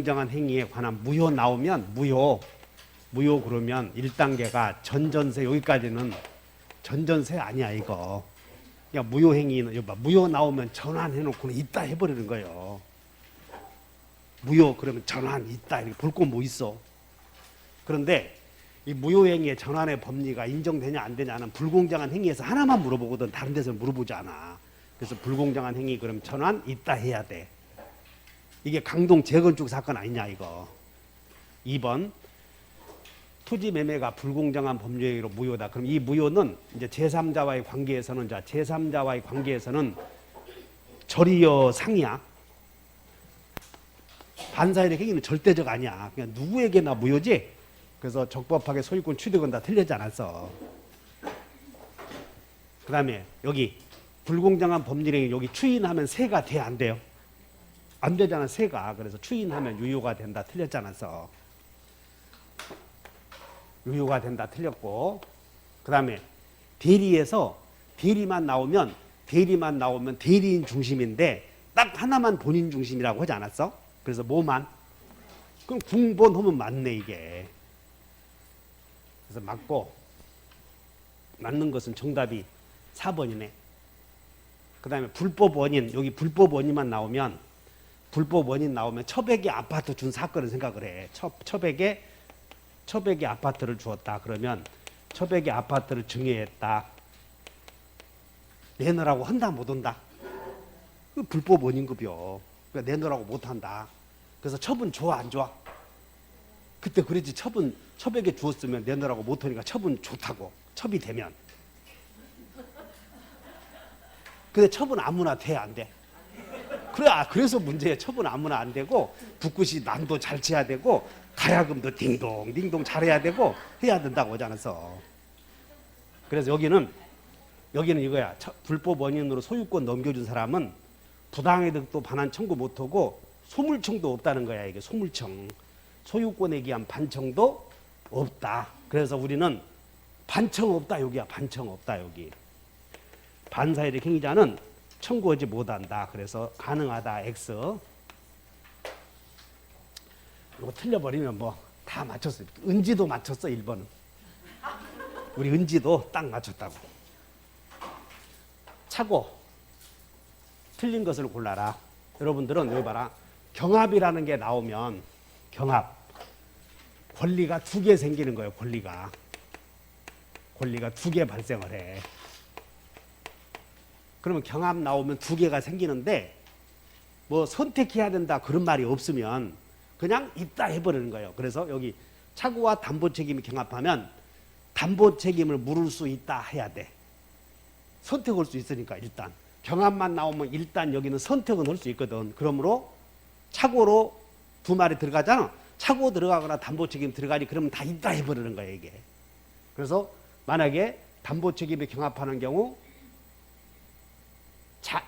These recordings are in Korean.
불공정한 행위에 관한 무효 나오면 무효 그러면 1단계가 전전세, 여기까지는 전전세 아니야 이거. 그냥 무효 행위는 여봐, 무효 나오면 전환해놓고는 있다 해버리는 거예요. 무효 그러면 전환 있다 이렇게 볼 거 뭐 있어. 그런데 이 무효 행위의 전환의 법리가 인정되냐 안 되냐는 불공정한 행위에서 하나만 물어보거든 다른 데서는 물어보지 않아. 그래서 불공정한 행위 그럼 전환 있다 해야 돼. 이게 강동 재건축 사건 아니냐 이거. 2번 토지 매매가 불공정한 법률행위로 무효다. 그럼 이 무효는 이제 제3자와의 관계에서는 제3자와의 관계에서는 절이여 상이야. 반사일의 행위는 절대적 아니야. 그냥 누구에게나 무효지. 그래서 적법하게 소유권 취득은 다 틀리지 않았어. 그 다음에 여기 불공정한 법률행위 여기 추인하면 세가 돼 안 돼요? 안 되잖아 세가. 그래서 추인하면 유효가 된다 틀렸지 않았어. 유효가 된다 틀렸고, 그 다음에 대리에서 대리만 나오면 대리인 중심인데 딱 하나만 본인 중심이라고 하지 않았어? 그래서 뭐만? 그럼 궁본 하면 맞네 이게. 그래서 맞고, 맞는 것은 정답이 4번이네. 그 다음에 불법 원인, 여기 불법 원인만 나오면 불법 원인 나오면 처백이 아파트 준 사건을 생각을 해. 처백이 아파트를 주었다. 그러면 처백이 아파트를 증여했다. 내놓으라고 한다 못 한다? 그 불법 원인급여. 그러니까 내놓으라고 못 한다. 그래서 처분 좋아 안 좋아? 그때 그랬지. 처백에 주었으면 내놓으라고 못 하니까 처분 좋다고. 첩이 되면. 근데 처분 아무나 돼 안 돼? 그래, 그래서 문제야. 처분 아무나 안 되고 붓굿이 난도 잘 쳐야 되고 가야금도 딩동 잘해야 되고 해야 된다고 하지 않았어. 그래서 여기는 이거야. 불법 원인으로 소유권 넘겨준 사람은 부당이득도 반환 청구 못하고 소물청도 없다는 거야. 이게 소물청. 소유권에 기한 반청도 없다. 그래서 우리는 반청 없다 여기야. 반청 없다 여기. 반사일의 행위자는 청구하지 못한다. 그래서 가능하다 X. 이거 틀려버리면 뭐 다 맞췄어요. 은지도 맞췄어 1번은. 우리 은지도 딱 맞췄다고. 차고 틀린 것을 골라라. 여러분들은 여기 봐라. 경합이라는 게 나오면 경합 권리가 2개 생기는 거예요. 권리가 2개 발생을 해. 그러면 경합 나오면 2개가 생기는데 뭐 선택해야 된다 그런 말이 없으면 그냥 있다 해버리는 거예요. 그래서 여기 차고와 담보 책임이 경합하면 담보 책임을 물을 수 있다 해야 돼. 선택할 수 있으니까 일단. 경합만 나오면 일단 여기는 선택은 할 수 있거든. 그러므로 차고로 2마리 들어가잖아. 차고 들어가거나 담보 책임 들어가니 그러면 다 있다 해버리는 거예요 이게. 그래서 만약에 담보 책임이 경합하는 경우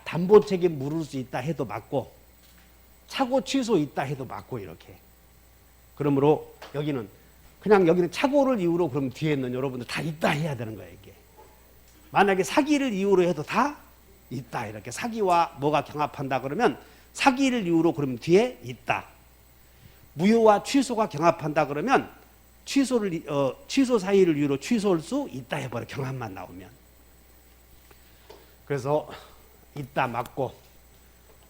담보 책임 물을 수 있다 해도 맞고 차고 취소 있다 해도 맞고 이렇게. 그러므로 여기는 차고를 이유로 그럼 뒤에 있는 여러분들 다 있다 해야 되는 거예요 이게. 만약에 사기를 이유로 해도 다 있다 이렇게. 사기와 뭐가 경합한다 그러면 사기를 이유로 그러면 뒤에 있다. 무효와 취소가 경합한다 그러면 취소 사유를 이유로 취소할 수 있다 해버려. 경합만 나오면. 그래서 있다 맞고,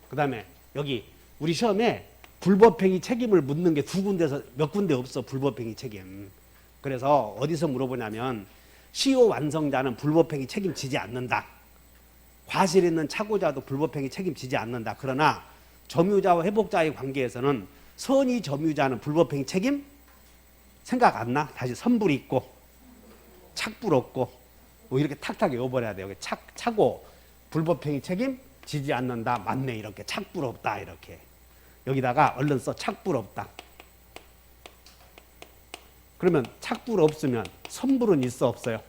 그 다음에 여기 우리 시험에 불법행위 책임을 묻는 게 2군데서 몇 군데 없어. 불법행위 책임. 그래서 어디서 물어보냐면 시효 완성자는 불법행위 책임지지 않는다. 과실 있는 차고자도 불법행위 책임지지 않는다. 그러나 점유자와 회복자의 관계에서는 선의 점유자는 불법행위 책임 생각 안 나? 다시 선불 있고 착불 없고 뭐 이렇게 탁탁 외워버려야 돼요. 차고 불법행위 책임 지지 않는다. 맞네. 이렇게 착불 없다. 이렇게. 여기다가 얼른 써. 착불 없다. 그러면 착불 없으면 선불은 있어 없어요?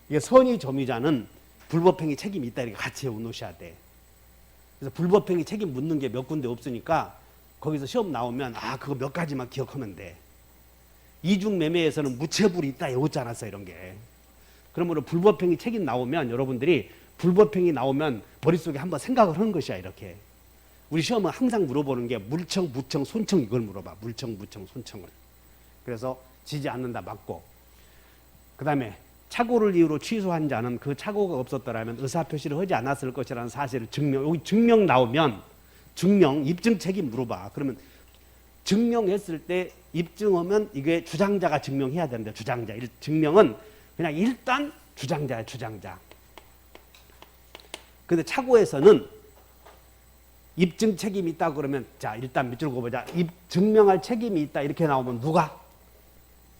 이게 선의 점유자는 불법행위 책임이 있다. 이렇게 같이 외워놓으셔야 돼. 그래서 불법행위 책임 묻는 게 몇 군데 없으니까 거기서 시험 나오면 그거 몇 가지만 기억하면 돼. 이중매매에서는 무체불이 있다. 외웠지 않았어 이런 게. 그러므로 불법행위 책임 나오면 여러분들이 불법행위 나오면 머릿속에 한번 생각을 하는 것이야 이렇게. 우리 시험은 항상 물어보는 게 물청, 무청, 손청 이걸 물어봐. 물청, 무청, 손청을. 그래서 지지 않는다 맞고. 그 다음에 착오를 이유로 취소한 자는 그 착오가 없었더라면 의사표시를 하지 않았을 것이라는 사실을 여기 증명 나오면 증명, 입증 책임 물어봐. 그러면 증명했을 때 입증하면 이게 주장자가 증명해야 되는데 주장자. 증명은 그냥 일단 주장자야, 주장자. 근데 착오에서는 입증 책임이 있다 그러면 자 일단 밑줄 그어보자. 증명할 책임이 있다 이렇게 나오면 누가?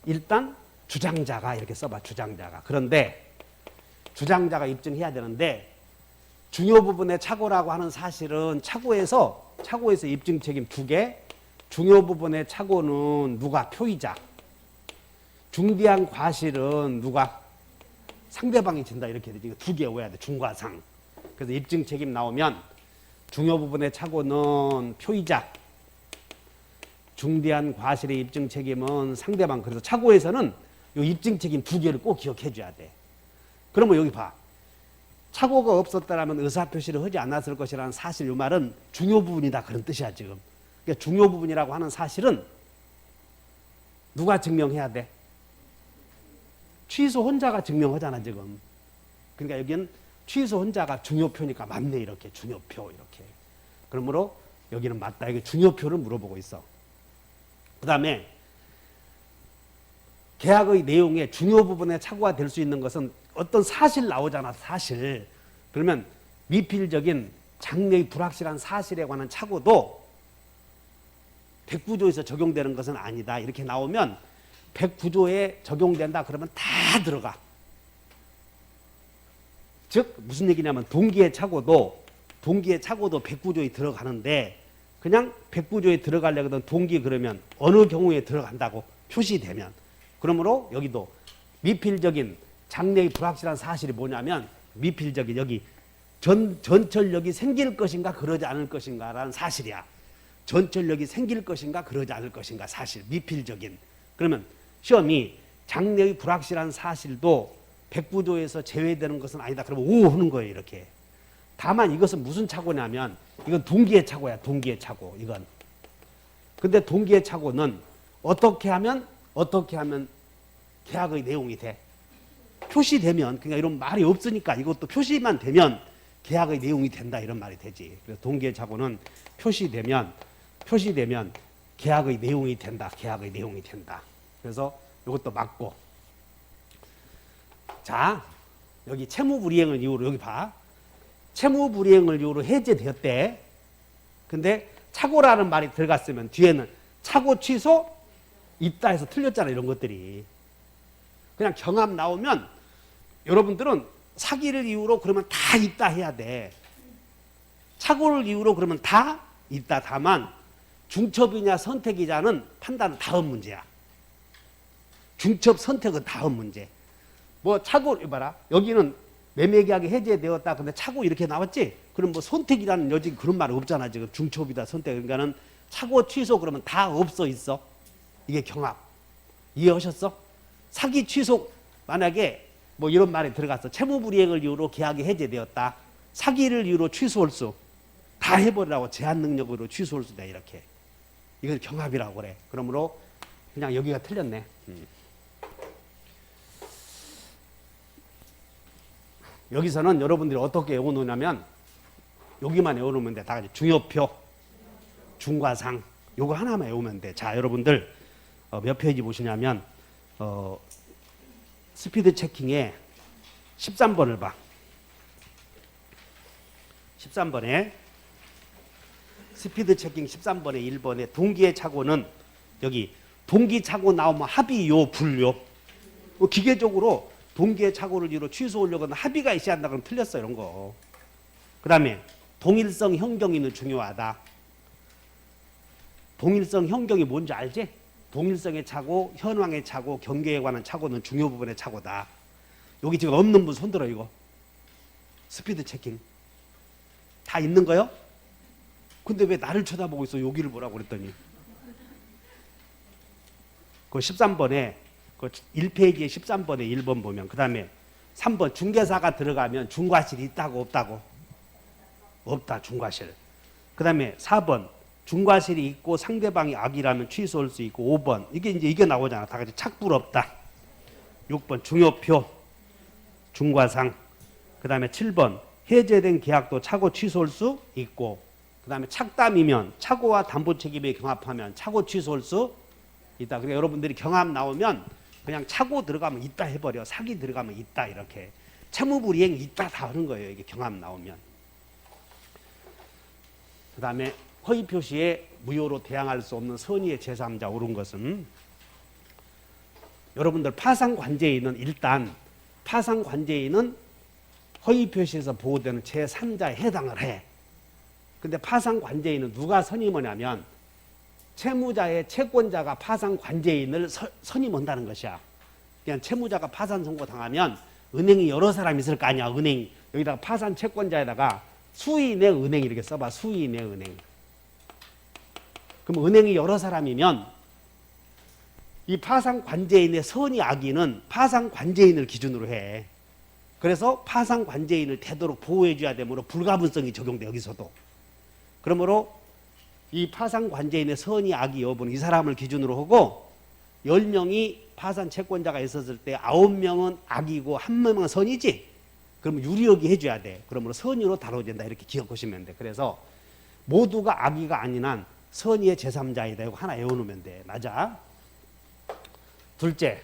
일단 주장자가 이렇게 써봐. 주장자가. 그런데 주장자가 입증해야 되는데 중요 부분의 착오라고 하는 사실은 착오에서 입증 책임 2개. 중요 부분의 착오는 누가? 표의자. 중대한 과실은 누가? 상대방이 진다 이렇게 되지. 이거 2개 외워야 돼. 중과상. 그래서 입증 책임 나오면 중요 부분의 착오는 표의자. 중대한 과실의 입증 책임은 상대방. 그래서 착오에서는 이 입증 책임 2개를 꼭 기억해 줘야 돼. 그러면 여기 봐. 착오가 없었다라면 의사표시를 하지 않았을 것이라는 사실, 이 말은 중요 부분이다 그런 뜻이야 지금. 그러니까 중요 부분이라고 하는 사실은 누가 증명해야 돼? 취소 혼자가 증명하잖아 지금. 그러니까 여기는 취소 혼자가 중요표니까 맞네 이렇게. 중요표 이렇게. 그러므로 여기는 맞다. 이게 중요표를 물어보고 있어. 그 다음에 계약의 내용에 중요 부분에 착오가 될 수 있는 것은 어떤 사실 나오잖아. 사실. 그러면 미필적인 장래의 불확실한 사실에 관한 착오도 109조에서 적용되는 것은 아니다. 이렇게 나오면 109조에 적용된다 그러면 다 들어가. 즉 무슨 얘기냐면 동기의 착오도 109조에 들어가는데 그냥 109조에 들어가려거든 동기 그러면 어느 경우에 들어간다고 표시되면. 그러므로 여기도 미필적인 장래의 불확실한 사실이 뭐냐면 미필적인 여기 전철역이 생길 것인가 그러지 않을 것인가라는 사실이야. 전철역이 생길 것인가 그러지 않을 것인가 사실. 미필적인. 그러면 시험이 장래의 불확실한 사실도 109조에서 제외되는 것은 아니다. 그러면 오 하는 거예요 이렇게. 다만 이것은 무슨 착오냐면 이건 동기의 착오야. 동기의 착오 이건. 근데 동기의 착오는 어떻게 하면 계약의 내용이 돼. 표시되면, 그러니까 이런 말이 없으니까 이것도 표시만 되면 계약의 내용이 된다 이런 말이 되지. 그래서 동기의 착오는 표시되면 계약의 내용이 된다. 계약의 내용이 된다. 그래서 이것도 맞고. 자, 여기 채무불이행을 이유로 여기 봐. 채무불이행을 이유로 해제되었대. 근데 착오라는 말이 들어갔으면 뒤에는 착오 취소 있다 해서 틀렸잖아. 이런 것들이. 그냥 경합 나오면 여러분들은 사기를 이유로 그러면 다 있다 해야 돼. 착오를 이유로 그러면 다 있다. 다만 중첩이냐 선택이냐는 판단은 다음 문제야. 중첩 선택은 다음 문제. 뭐 착오 봐라. 여기는 매매계약이 해제되었다. 근데 착오 이렇게 나왔지? 그럼 뭐 선택이라는 여지 그런 말 없잖아. 지금 중첩이다 선택. 그러니까는 착오 취소 그러면 다 없어 있어. 이게 경합. 이해하셨어? 사기 취소 만약에 뭐 이런 말이 들어갔어. 채무불이행을 이유로 계약이 해제되었다. 사기를 이유로 취소할 수. 다 해버리라고 제한 능력으로 취소할 수다 이렇게. 이걸 경합이라고 그래. 그러므로 그냥 여기가 틀렸네. 여기서는 여러분들이 어떻게 외워놓냐면 여기만 외워놓으면 돼. 다 같이 중요표, 중과상 요거 하나만 외우면 돼. 자 여러분들 몇 페이지 보시냐면 스피드 체킹에 13번을 봐. 13번에 스피드 체킹 13번에 1번에 동기의 착오는 여기 동기 착오 나오면 합의요 불요. 기계적으로 동기의 착오를 이유로 취소하려고 하는 합의가 있어야 한다 그러면 틀렸어 이런 거. 그 다음에 동일성 현경이는 중요하다. 동일성 현경이 뭔지 알지? 동일성의 착오, 현황의 착오, 경계에 관한 착오는 중요 부분의 착오다. 여기 지금 없는 분 손들어 이거. 스피드 체킹. 다 있는 거요? 근데 왜 나를 쳐다보고 있어? 여기를 보라고 그랬더니. 그 13번에 그 1페이지에 13번에 1번 보면 그 다음에 3번 중개사가 들어가면 중과실이 있다고 없다고? 없다 중과실. 그 다음에 4번 중과실이 있고 상대방이 악이라면 취소할 수 있고 5번 이게 나오잖아. 다 같이 착불없다. 6번 중요표 중과상. 그 다음에 7번 해제된 계약도 차고 취소할 수 있고 그 다음에 착담이면 차고와 담보 책임에 경합하면 차고 취소할 수 있다. 그러니까 여러분들이 경합 나오면 그냥 차고 들어가면 있다 해버려. 사기 들어가면 있다 이렇게. 채무불이행 있다 다 하는 거예요. 이게 경합 나오면. 그 다음에 허위 표시에 무효로 대항할 수 없는 선의의 제3자 옳은 것은 여러분들 파상관제인은 일단 파상관제인은 허위 표시에서 보호되는 제3자에 해당을 해. 근데 파상관제인은 누가 선임하냐면 채무자의 채권자가 파상관제인을 선임한다는 것이야. 그냥 채무자가 파산 선고 당하면 은행이 여러 사람이 있을 거 아니야. 은행 여기다가 파산 채권자에다가 수인의 은행 이렇게 써봐. 수인의 은행. 그럼 은행이 여러 사람이면 이 파상관제인의 선의 악의는 파상관제인을 기준으로 해. 그래서 파상관제인을 되도록 보호해줘야 되므로 불가분성이 적용돼 여기서도. 그러므로 이 파상관제인의 선의 악의 여부는 이 사람을 기준으로 하고 10명이 파산 채권자가 있었을 때 9명은 악이고 1명은 선이지. 그러면 유리하게 해줘야 돼. 그러므로 선의로 다뤄야 된다 이렇게 기억하시면 돼. 그래서 모두가 악의가 아닌 한 선의의 제3자이다. 이거 하나 외워놓으면 돼. 맞아. 둘째,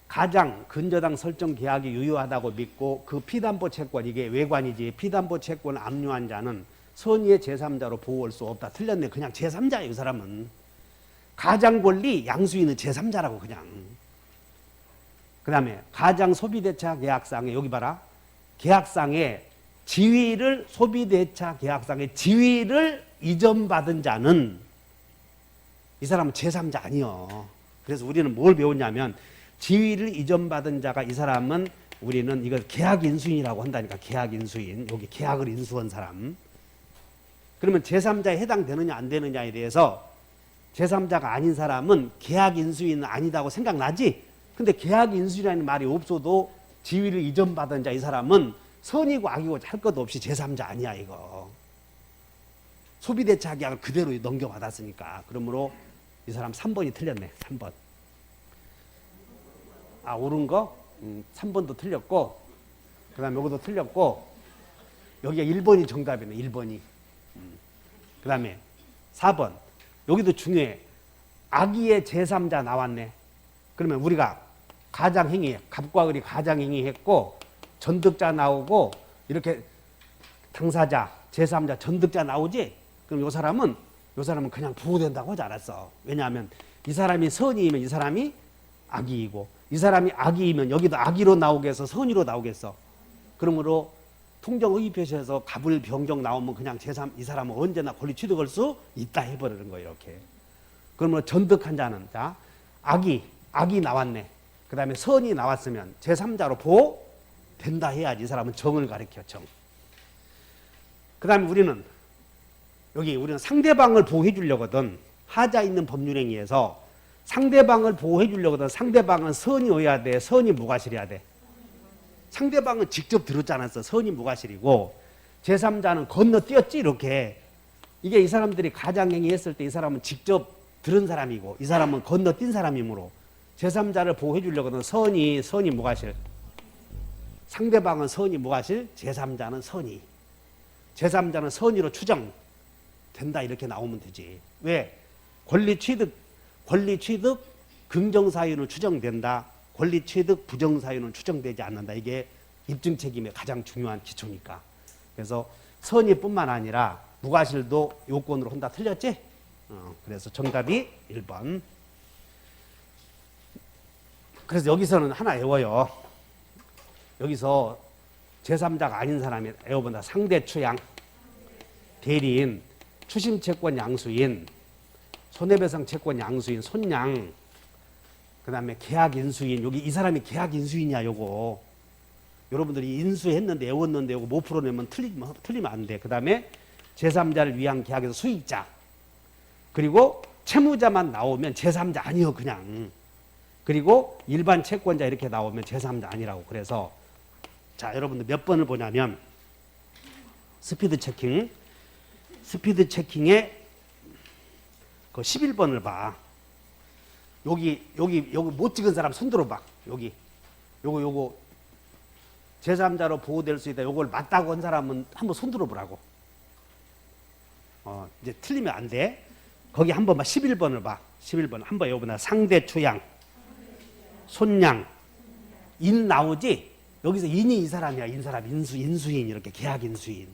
가장 근저당 설정 계약이 유효하다고 믿고 그 피담보 채권 이게 외관이지 피담보 채권을 압류한 자는 선의의 제3자로 보호할 수 없다. 틀렸네. 그냥 제3자예요. 이 사람은. 가장 권리 양수인은 제3자라고 그냥. 그 다음에 가장 소비대차 계약상에 여기 봐라. 계약상에 지위를 소비대차 계약상에 지위를 이전받은 자는 이 사람은 제3자 아니요. 그래서 우리는 뭘 배웠냐면 지위를 이전받은 자가 이 사람은 우리는 이걸 계약인수인이라고 한다니까. 계약인수인. 여기 계약을 인수한 사람. 그러면 제3자에 해당되느냐 안 되느냐에 대해서 제3자가 아닌 사람은 계약인수인은 아니다고 생각나지? 근데 계약인수인이라는 말이 없어도 지위를 이전받은 자 이 사람은 선이고 악이고 할 것도 없이 제3자 아니야 이거. 소비대차 계약을 그대로 넘겨받았으니까. 그러므로 이 사람 3번이 틀렸네. 3번. 아 옳은 거? 3번도 틀렸고 그 다음에 여기도 틀렸고 여기가 1번이 정답이네. 1번이. 그 다음에 4번. 여기도 중요해. 악의의 제3자 나왔네. 그러면 우리가 가장행위, 갑과 을이 가장행위 했고 전득자 나오고 이렇게 당사자, 제3자, 전득자 나오지? 그럼 이 사람은 그냥 보호된다고 하지 않았어. 왜냐하면 이 사람이 선이면 이 사람이 악의이고 이 사람이 악의이면 여기도 악의로 나오겠어? 선의로 나오겠어? 그러므로 통정의표시에서 갑을 병정 나오면 그냥 이 사람은 언제나 권리 취득할 수 있다 해버리는 거예요. 이렇게. 그러면 전득한 자는 자 악이 나왔네. 그 다음에 선이 나왔으면 제3자로 보호된다 해야지. 이 사람은 정을 가리켜 정. 그 다음에 우리는 상대방을 보호해 주려거든. 하자 있는 법률행위에서 상대방을 보호해 주려거든. 상대방은 선이어야 돼. 선이 무과실해야 돼. 상대방은 직접 들었지 않았어. 선이 무과실이고 제3자는 건너뛰었지 이렇게. 이게 이 사람들이 가장행위 했을 때 이 사람은 직접 들은 사람이고 이 사람은 건너뛴 사람이므로 제3자를 보호해 주려거든. 선이 무과실. 상대방은 선이 무과실, 제3자는 선이. 제3자는 선의로 추정된다 이렇게 나오면 되지. 왜? 권리 취득 긍정사유는 추정된다. 권리 취득 부정사유는 추정되지 않는다. 이게 입증 책임의 가장 중요한 기초니까. 그래서 선의뿐만 아니라 무과실도 요건으로 한다. 틀렸지? 그래서 정답이 1번. 그래서 여기서는 하나 외워요. 여기서 제3자가 아닌 사람이 외워본다. 상대추양, 대리인, 추심채권 양수인, 손해배상 채권 양수인, 손양, 그 다음에 계약인수인. 여기 이 사람이 계약인수인이야. 요거 여러분들이 인수했는데 외웠는데 요거 못 풀어내면 틀리면 안 돼. 그 다음에 제3자를 위한 계약에서 수익자, 그리고 채무자만 나오면 제3자 아니요 그냥. 그리고 일반 채권자 이렇게 나오면 제3자 아니라고. 그래서 자 여러분들 몇 번을 보냐면 스피드 체킹 스피드 체킹에 그 11번을 봐. 여기 못 찍은 사람 손 들어봐. 여기 요거 제3자로 보호될 수 있다. 요걸 맞다고 한 사람은 한번 손 들어보라고. 이제 틀리면 안 돼. 거기 한 번만 11번을 봐. 11번 한번 여보나 상대 추양, 손양, 인 나오지? 여기서 인이 이 사람이야. 인사람, 인수인 이렇게 계약 인수인.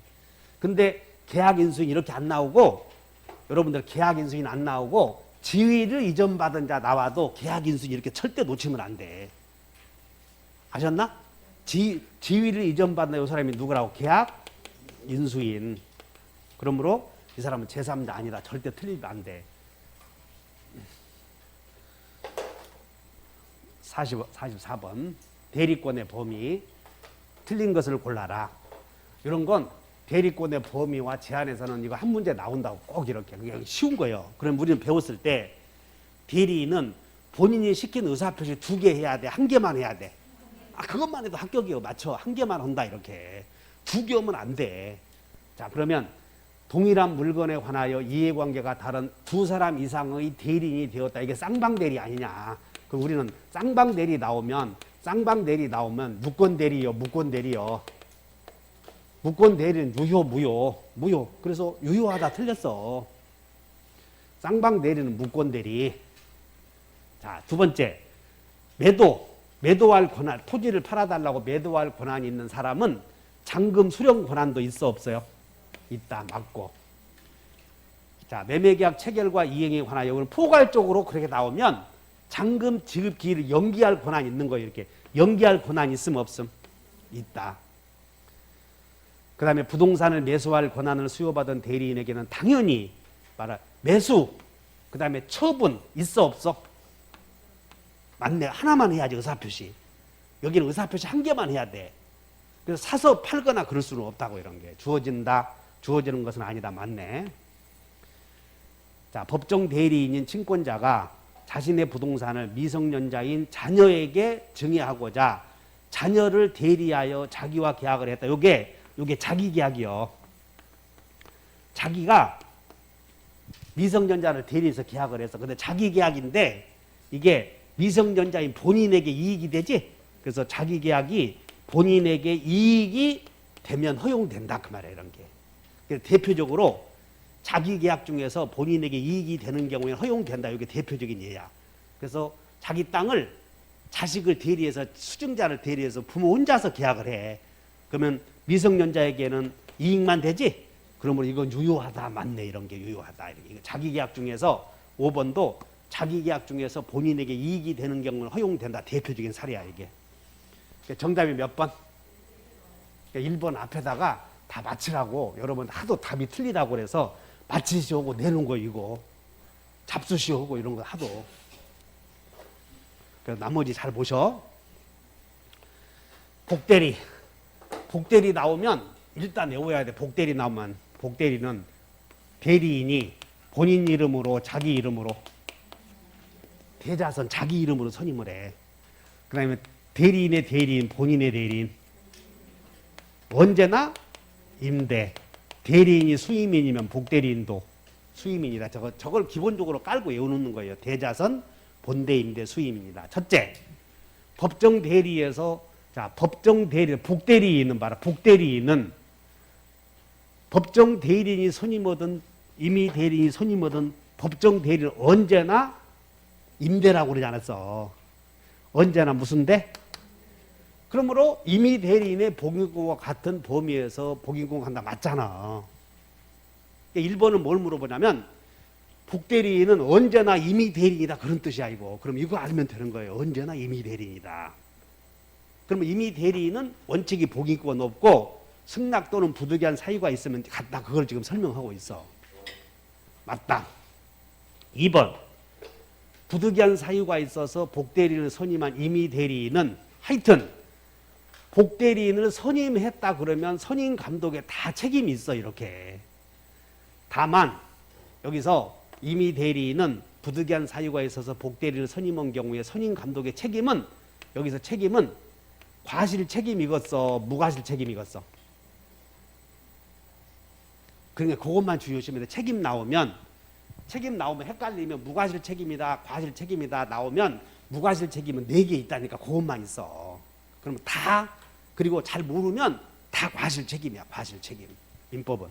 근데 계약 인수인 이렇게 안 나오고 여러분들 계약 인수인 안 나오고 지위를 이전받은 자 나와도 계약 인수인 이렇게 절대 놓치면 안 돼. 아셨나? 지위를 이전받는 이 사람이 누구라고? 계약 인수인. 그러므로 이 사람은 제3자 아니다. 절대 틀리면 안 돼. 44번 대리권의 범위. 틀린 것을 골라라. 이런 건 대리권의 범위와 제한에서는 이거 한 문제 나온다고 꼭 이렇게. 그게 쉬운 거예요. 그럼 우리는 배웠을 때 대리인은 본인이 시킨 의사표시 2개 해야 돼. 1개만 해야 돼. 그것만 해도 합격이요. 맞죠? 1개만 한다 이렇게. 2개 오면 안 돼. 자, 그러면 동일한 물건에 관하여 이해관계가 다른 두 사람 이상의 대리인이 되었다. 이게 쌍방대리 아니냐. 그럼 우리는 쌍방대리 나오면 무권대리요. 무권대리는 무효. 그래서 유효하다 틀렸어. 쌍방대리는 무권대리. 자, 두 번째. 매도할 권한, 토지를 팔아달라고 매도할 권한이 있는 사람은 잔금 수령 권한도 있어 없어요? 있다. 맞고. 자, 매매계약 체결과 이행에 관하여 이건 포괄적으로 그렇게 나오면 잔금 지급 기일을 연기할 권한이 있는 거예요. 이렇게 연기할 권한이 있음 없음? 있다. 그 다음에 부동산을 매수할 권한을 수여받은 대리인에게는 당연히 매수, 그 다음에 처분 있어 없어? 맞네. 하나만 해야지. 의사표시. 여기는 의사표시 1개만 해야 돼. 그래서 사서 팔거나 그럴 수는 없다고. 이런 게 주어지는 것은 아니다. 맞네. 자, 법정 대리인인 친권자가 자신의 부동산을 미성년자인 자녀에게 증여하고자 자녀를 대리하여 자기와 계약을 했다. 요게 자기 계약이요. 자기가 미성년자를 대리해서 계약을 했어. 근데 자기 계약인데 이게 미성년자인 본인에게 이익이 되지? 그래서 자기 계약이 본인에게 이익이 되면 허용된다. 그 말이야. 이런 게. 그래서 대표적으로 자기 계약 중에서 본인에게 이익이 되는 경우에 허용된다. 이게 대표적인 예야. 그래서 자기 땅을 자식을 대리해서 수증자를 대리해서 부모 혼자서 계약을 해. 그러면 미성년자에게는 이익만 되지? 그러면 이건 유효하다. 맞네. 이런 게 유효하다. 이렇게. 자기 계약 중에서 5번도 자기 계약 중에서 본인에게 이익이 되는 경우는 허용된다. 대표적인 사례야. 이게. 정답이 몇 번? 1번 앞에다가 다 맞히라고 여러분 하도 답이 틀리다고 그래서 맞히시오고 내놓은 거 이거 잡수시오고 이런 거 하도. 그래서 나머지 잘 보셔. 복대리 나오면 일단 외워야 돼. 복대리 나오면 복대리는 대리인이 본인 이름으로 자기 이름으로 대자선 자기 이름으로 선임을 해. 그 다음에 대리인의 대리인 본인의 대리인 언제나 임대. 대리인이 수임인이면 복대리인도 수임인이다. 저걸 기본적으로 깔고 외워놓는 거예요. 대자선 본대 임대 수임인이다. 첫째, 법정 대리에서 복대리인은 봐라. 복대리인은 법정 대리인이 선임하든 임의 대리인이 선임하든 법정 대리는 언제나 임대라고 그러지 않았어. 언제나 무슨 대? 그러므로 임의 대리인의 복인공과 같은 범위에서 복인공한다. 맞잖아. 1번은 뭘 물어보냐면 복대리인은 언제나 임의 대리인이다. 그런 뜻이야 이거. 그럼 이거 알면 되는 거예요. 언제나 임의 대리인이다. 그러면 임의 대리인은 원칙이 복인권이 높고 승낙 또는 부득이한 사유가 있으면 같다. 그걸 지금 설명하고 있어. 맞다. 2번 부득이한 사유가 있어서 복대리인을 선임한 임의 대리인은 하여튼 복대리인을 선임했다 그러면 선임 감독에 다 책임이 있어. 이렇게. 다만 여기서 임의 대리인은 부득이한 사유가 있어서 복대리인을 선임한 경우에 선임 감독의 책임은 여기서 책임은 과실 책임이겠어? 무과실 책임이겠어? 그러니까 그것만 주의하시면 돼. 책임 나오면 헷갈리면 무과실 책임이다, 과실 책임이다 나오면 무과실 책임은 4개 있다니까 그것만 있어. 그러면 다 그리고 잘 모르면 다 과실 책임이야. 과실 책임. 민법은.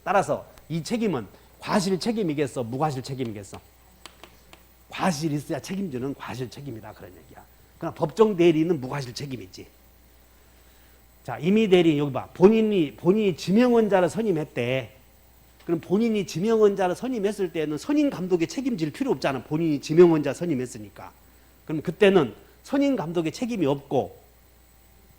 따라서 이 책임은 과실 책임이겠어, 무과실 책임이겠어? 과실이 있어야 책임지는 과실 책임이다 그런 얘기야. 그러나 법정 대리는 무과실 책임이지. 자, 임의 대리인 여기 봐. 본인이 지명원자를 선임했대. 그럼 본인이 지명원자를 선임했을 때는 선임 감독이 책임질 필요 없잖아. 본인이 지명원자 선임했으니까. 그럼 그때는 선임 감독의 책임이 없고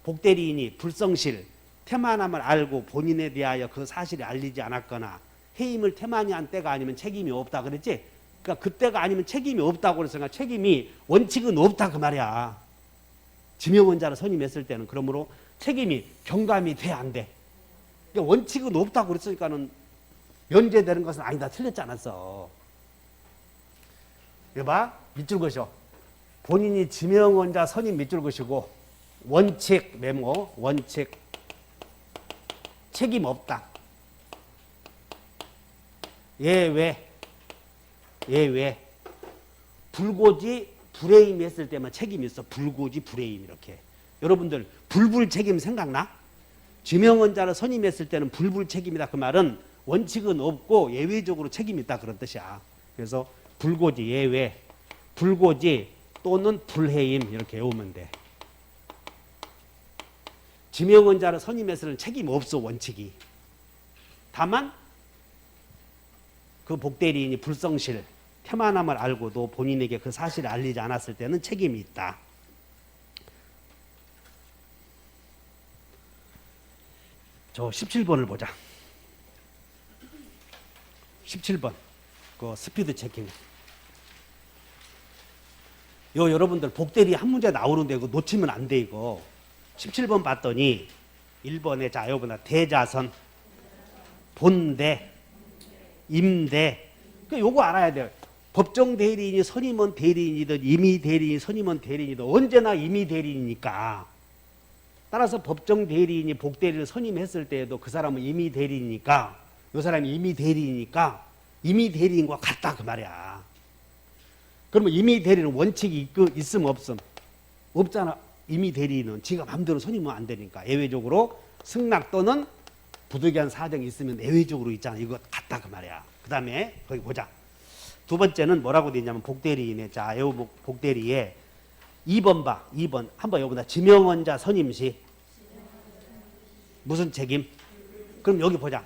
복대리인이 불성실, 태만함을 알고 본인에 대하여 그 사실을 알리지 않았거나 해임을 태만히 한 때가 아니면 책임이 없다 그랬지? 그러니까 그때가 아니면 책임이 없다고 그랬으니까 책임이 원칙은 없다 그 말이야. 지명원자를 선임했을 때는. 그러므로 책임이 경감이 돼 안 돼? 그러니까 원칙은 없다고 그랬으니까는 면제되는 것은 아니다. 틀렸지 않았어. 여봐, 밑줄 그으셔. 본인이 지명원자 선임 밑줄 그으시고 원칙 메모, 원칙 책임 없다. 예외 불고지 불해임 했을 때만 책임이 있어. 불고지 불해임 이렇게. 여러분들 불불 책임 생각나? 지명원자를 선임했을 때는 불불 책임이다. 그 말은 원칙은 없고 예외적으로 책임이 있다 그런 뜻이야. 그래서 불고지 예외, 불고지 또는 불해임 이렇게 외우면 돼. 지명원자를 선임했을 때는 책임 없어 원칙이. 다만 그 복대리인이 불성실, 태만함을 알고도 본인에게 그 사실을 알리지 않았을 때는 책임이 있다. 저 17번을 보자. 17번. 그 스피드 체킹. 여러분들 복대리 한 문제 나오는데 이거 놓치면 안 돼 이거. 17번 봤더니 1번에 자 여러분들 대자선, 본대, 임대. 그러니까 요거 알아야 돼요. 법정 대리인이 선임원 대리인이든 임의 대리인이 선임원 대리인이든 언제나 임의 대리인이니까. 따라서 법정 대리인이 복대리를 선임했을 때에도 그 사람은 임의 대리인이니까 이 사람이 임의 대리인이니까 임의 대리인과 같다 그 말이야. 그러면 임의 대리는 원칙이 있음 없음? 없잖아. 임의 대리인은 지가 마음대로 선임은 안 되니까 예외적으로 승낙 또는 부득이한 사정이 있으면 예외적으로 있잖아. 이거 같다 그 말이야. 그 다음에 거기 보자. 두 번째는 뭐라고 되어 있냐면 복대리인의 자 복대리에 2번 봐. 2번 한번 여기다 지명원자 선임 시 무슨 책임? 그럼 여기 보자.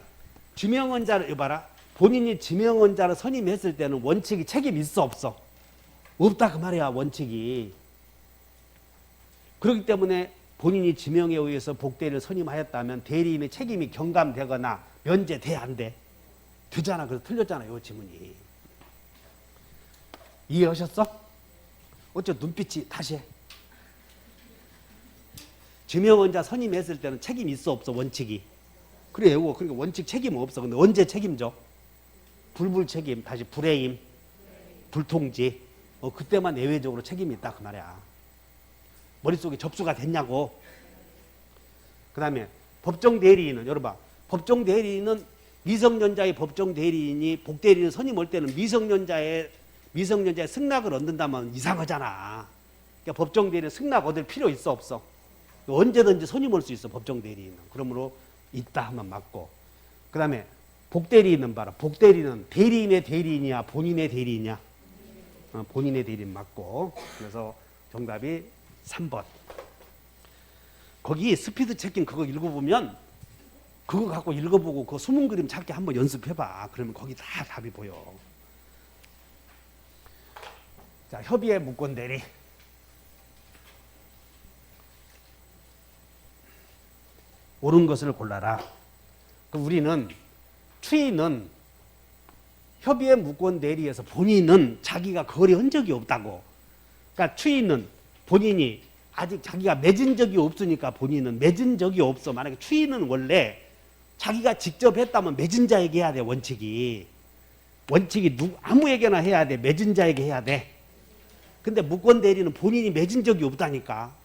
지명원자를 봐라. 본인이 지명원자를 선임했을 때는 원칙이 책임 있어 없어? 없다 그 말이야 원칙이. 그렇기 때문에 본인이 지명에 의해서 복대리를 선임하였다면 대리인의 책임이 경감되거나 면제돼 안 돼? 되잖아. 그래서 틀렸잖아요 이 지문이. 이해하셨어? 어째 눈빛이 다시 해. 지명원자 선임했을 때는 책임이 있어 없어 원칙이? 그래 이거 그러니까 원칙 책임은 없어. 근데 언제 책임져? 불불 책임, 다시 불해임, 불통지. 그때만 예외적으로 책임이 있다 그 말이야. 머릿속에 접수가 됐냐고. 그 다음에 법정 대리인은 여러분 봐. 법정 대리인은 미성년자의 법정 대리인이 복대리인 선임 올 때는 미성년자의 승낙을 얻는다면 이상하잖아. 그러니까 법정 대리인 승낙 얻을 필요 있어 없어? 언제든지 선임 올 수 있어 법정 대리인은. 그러므로 있다 하면 맞고. 그 다음에 복대리인은 봐라. 복대리인은 대리인의 대리인이야 본인의 대리인이야? 본인의 대리인 맞고. 그래서 정답이 3번. 거기 스피드 체킹 그거 읽어보면 그거 갖고 읽어보고 그 수문 그림 찾기 한번 연습해봐. 그러면 거기 다 답이 보여. 자, 협의의 무권 대리. 옳은 것을 골라라. 우리는 추인은 협의의 무권 대리에서 본인은 자기가 거래한 적이 없다고. 그러니까 추인은 본인이 아직 자기가 맺은 적이 없으니까 본인은 맺은 적이 없어. 만약에 추인은 원래 자기가 직접 했다면 맺은 자에게 해야 돼 원칙이. 원칙이 아무에게나 해야 돼. 맺은 자에게 해야 돼. 근데 무권 대리는 본인이 맺은 적이 없다니까.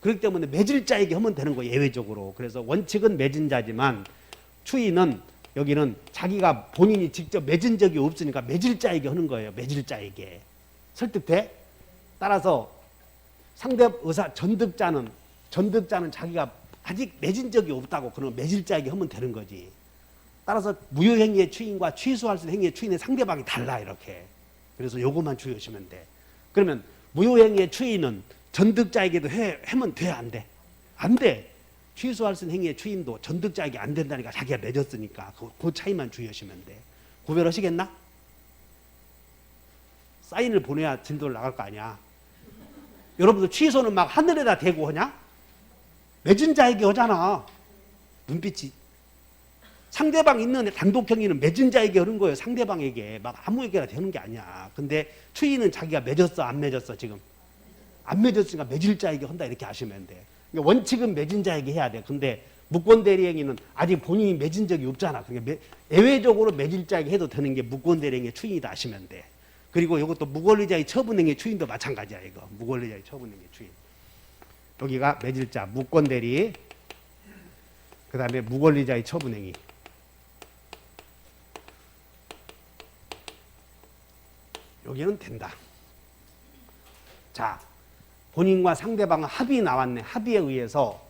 그렇기 때문에 맺을 자에게 하면 되는 거예요 예외적으로. 그래서 원칙은 맺은 자지만 추인은 여기는 자기가 본인이 직접 맺은 적이 없으니까 맺을 자에게 하는 거예요. 맺을 자에게. 설득돼? 따라서 상대 의사 전득자는 자기가 아직 맺은 적이 없다고 그러면 맺을 자에게 하면 되는 거지. 따라서 무효행위의 추인과 취소할 수 있는 행위의 추인의 상대방이 달라 이렇게. 그래서 요것만 주의하시면 돼. 그러면 무효행위의 추인은 전득자에게도 하면 돼, 안 돼? 안 돼. 취소할 수 있는 행위의 추인도 전득자에게 안 된다니까 자기가 맺었으니까 그 차이만 주의하시면 돼. 구별하시겠나? 사인을 보내야 진도를 나갈 거 아니야. 여러분들 취소는 막 하늘에다 대고 하냐? 맺은 자에게 하잖아. 눈빛이. 상대방 있는 단독 행위는 맺은 자에게 하는 거예요. 상대방에게. 막 아무에게나 되는 게 아니야. 근데 추인은 자기가 맺었어, 안 맺었어, 지금? 안 맺었으니까 맺을 자에게 한다 이렇게 아시면 돼. 그러니까 원칙은 맺은 자에게 해야 돼. 근데 무권대리행위는 아직 본인이 맺은 적이 없잖아. 그러니까 예외적으로 맺을 자에게 해도 되는 게 무권대리행위의 추인이다 아시면 돼. 그리고 이것도 무권리자의 처분행위 추인도 마찬가지야. 이거 무권리자의 처분행위 추인. 여기가 맺을 자 무권대리, 그 다음에 무권리자의 처분행위. 여기는 된다. 자, 본인과 상대방은 합의 나왔네. 합의에 의해서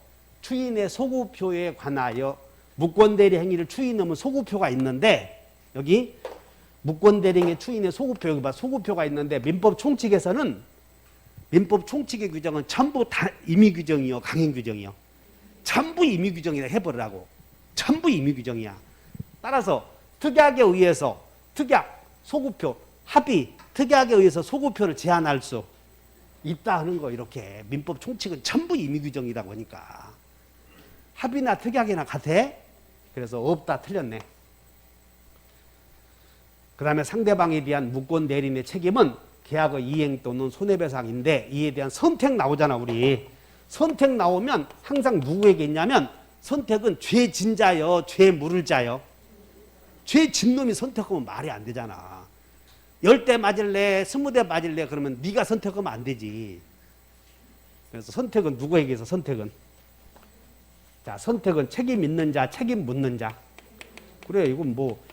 추인의 소구표에 관하여 무권대리 행위를 추인하면 소구표가 있는데, 여기 무권대리 행위 추인의 소구표, 여기 봐, 소구표가 있는데 민법 총칙에서는 민법 총칙의 규정은 전부 다 임의 규정이요, 강행 규정이요. 전부 임의 규정이라 해버리라고. 전부 임의 규정이야. 따라서 특약에 의해서 특약, 소구표, 합의, 특약에 의해서 소구표를 제한할 수 있다 하는 거. 이렇게 민법 총칙은 전부 임의 규정이다 보니까 합의나 특약이나 같아. 그래서 없다, 틀렸네. 그 다음에 상대방에 대한 무권 대리인의 책임은 계약의 이행 또는 손해배상인데, 이에 대한 선택 나오잖아. 우리 선택 나오면 항상 누구에게 있냐면, 선택은 죄 진자요, 죄 물을 자요. 죄 진 놈이 선택하면 말이 안 되잖아. 10대 맞을래, 20대 맞을래, 그러면 네가 선택하면 안 되지. 그래서 선택은 누구에게 해서 선택은? 자, 선택은 책임 있는 자, 책임 묻는 자. 그래, 이건 뭐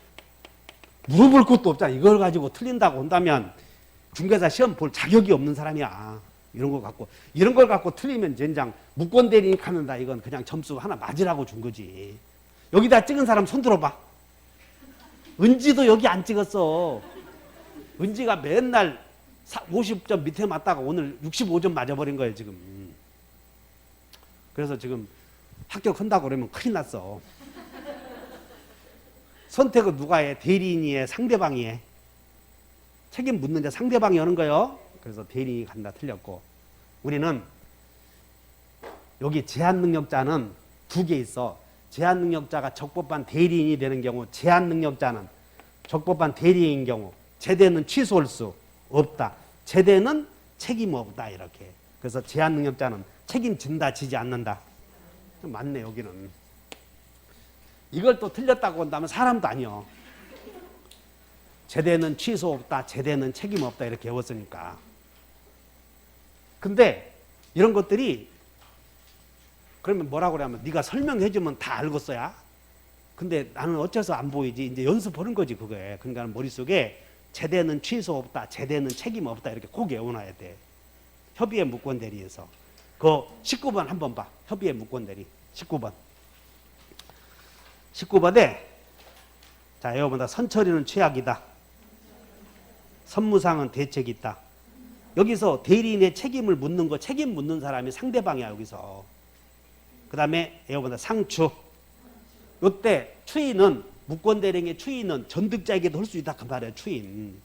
물어볼 것도 없잖아. 이걸 가지고 틀린다고 한다면 중개사 시험 볼 자격이 없는 사람이야. 이런 걸 갖고 틀리면 젠장 무권대리인 하는다. 이건 그냥 점수 하나 맞으라고 준 거지. 여기다 찍은 사람 손 들어봐. 은지도 여기 안 찍었어. 은지가 맨날 50점 밑에 맞다가 오늘 65점 맞아버린 거예요, 지금. 그래서 지금 합격한다고 그러면 큰일 났어. 선택은 누가 해? 대리인이 해? 상대방이 해? 책임 묻는 자 상대방이 하는 거예요. 그래서 대리인이 간다, 틀렸고. 우리는 여기 제한능력자는 두 개 있어. 제한능력자가 적법한 대리인이 되는 경우, 제한능력자는 적법한 대리인인 경우 제대는 취소할 수 없다. 제대는 책임 없다. 이렇게. 그래서 제한능력자는 책임진다, 지지 않는다. 좀 맞네, 여기는. 이걸 또 틀렸다고 한다면 사람도 아니요. 제대는 취소 없다, 제대는 책임 없다, 이렇게 외웠으니까. 근데 이런 것들이 그러면 뭐라고 그러냐면 네가 설명해주면 다 알겠어야. 근데 나는 어째서 안 보이지? 이제 연습하는 거지, 그거에. 그러니까 머릿속에 제대는 취소 없다, 제대는 책임 없다, 이렇게 꼭 외워놔야 돼. 협의의 무권대리에서. 그 19번 한번 봐. 협의의 무권대리. 19번. 19번에 자, 여러분들 선처리는 최악이다. 선무상은 대책이 있다. 여기서 대리인의 책임을 묻는 거, 책임 묻는 사람이 상대방이야, 여기서. 그 다음에 여러분들 상추. 요때 추인은, 무권대리인의 추인은 전득자에게도 할 수 있다, 그 말이에요, 추인.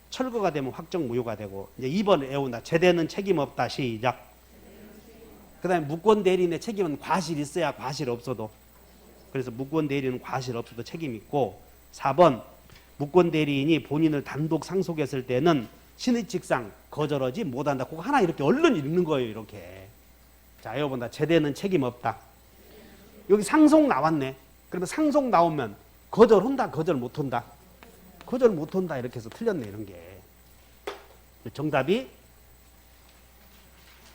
철거가 되면 확정 무효가 되고. 이제 2번 외운다. 제대는 책임 없다. 시작. 그 다음에 무권대리인의 책임은 과실 있어야 과실 없어도. 그래서 무권대리인은 과실 없어도 책임 있고. 4번 무권대리인이 본인을 단독 상속했을 때는 신의칙상 거절하지 못한다. 그거 하나 이렇게 얼른 읽는 거예요, 이렇게. 자, 여러분, 제대는 책임 없다. 여기 상속 나왔네. 그러면 상속 나오면 거절한다, 거절 못한다. 거절 못한다, 이렇게 해서 틀렸네, 이런 게. 정답이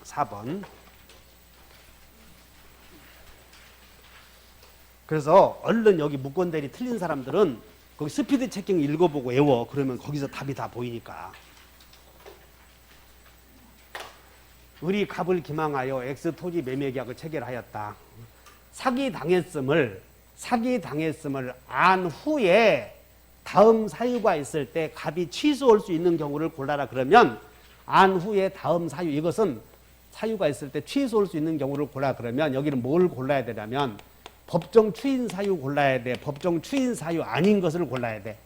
4번. 그 그래서 얼른 여기 무권대리 틀린 사람들은 거기 스피드 체킹 읽어보고 외워. 그러면 거기서 답이 다 보이니까. 을이 갑을 기망하여 X 토지 매매 계약을 체결하였다. 사기당했음을 안 후에 다음 사유가 있을 때 갑이 취소할 수 있는 경우를 골라라. 그러면 안 후에 다음 사유, 이것은 사유가 있을 때 취소할 수 있는 경우를 골라. 그러면 여기는 뭘 골라야 되냐면 법정 추인 사유 골라야 돼. 법정 추인 사유 아닌 것을 골라야 돼.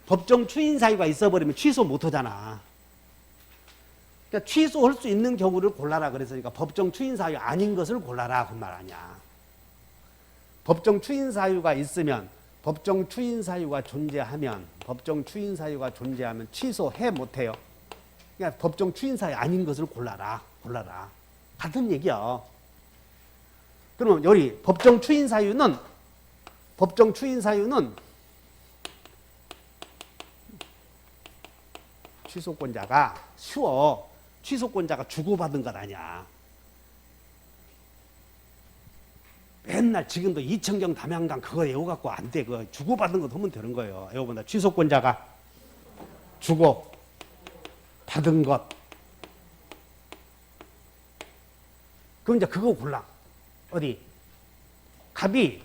법정 추인 사유가 있어버리면 취소 못하잖아. 그러니까 취소할 수 있는 경우를 골라라 그랬으니까 법정 추인 사유 아닌 것을 골라라 그 말 아니야. 법정 추인 사유가 있으면, 법정 추인 사유가 존재하면 취소해 못해요. 그러니까 법정 추인 사유 아닌 것을 골라라. 같은 얘기야. 그러면 여기 법정 추인 사유는 취소권자가 쉬워. 취소권자가 주고받은 것 아니야. 맨날 지금도 이청경 담양강 그거 외워갖고 안 돼. 그거 주고받은 거 하면 되는 거예요. 외워본다. 취소권자가 주고 받은 것. 그럼 이제 그거 골라. 어디? 갑이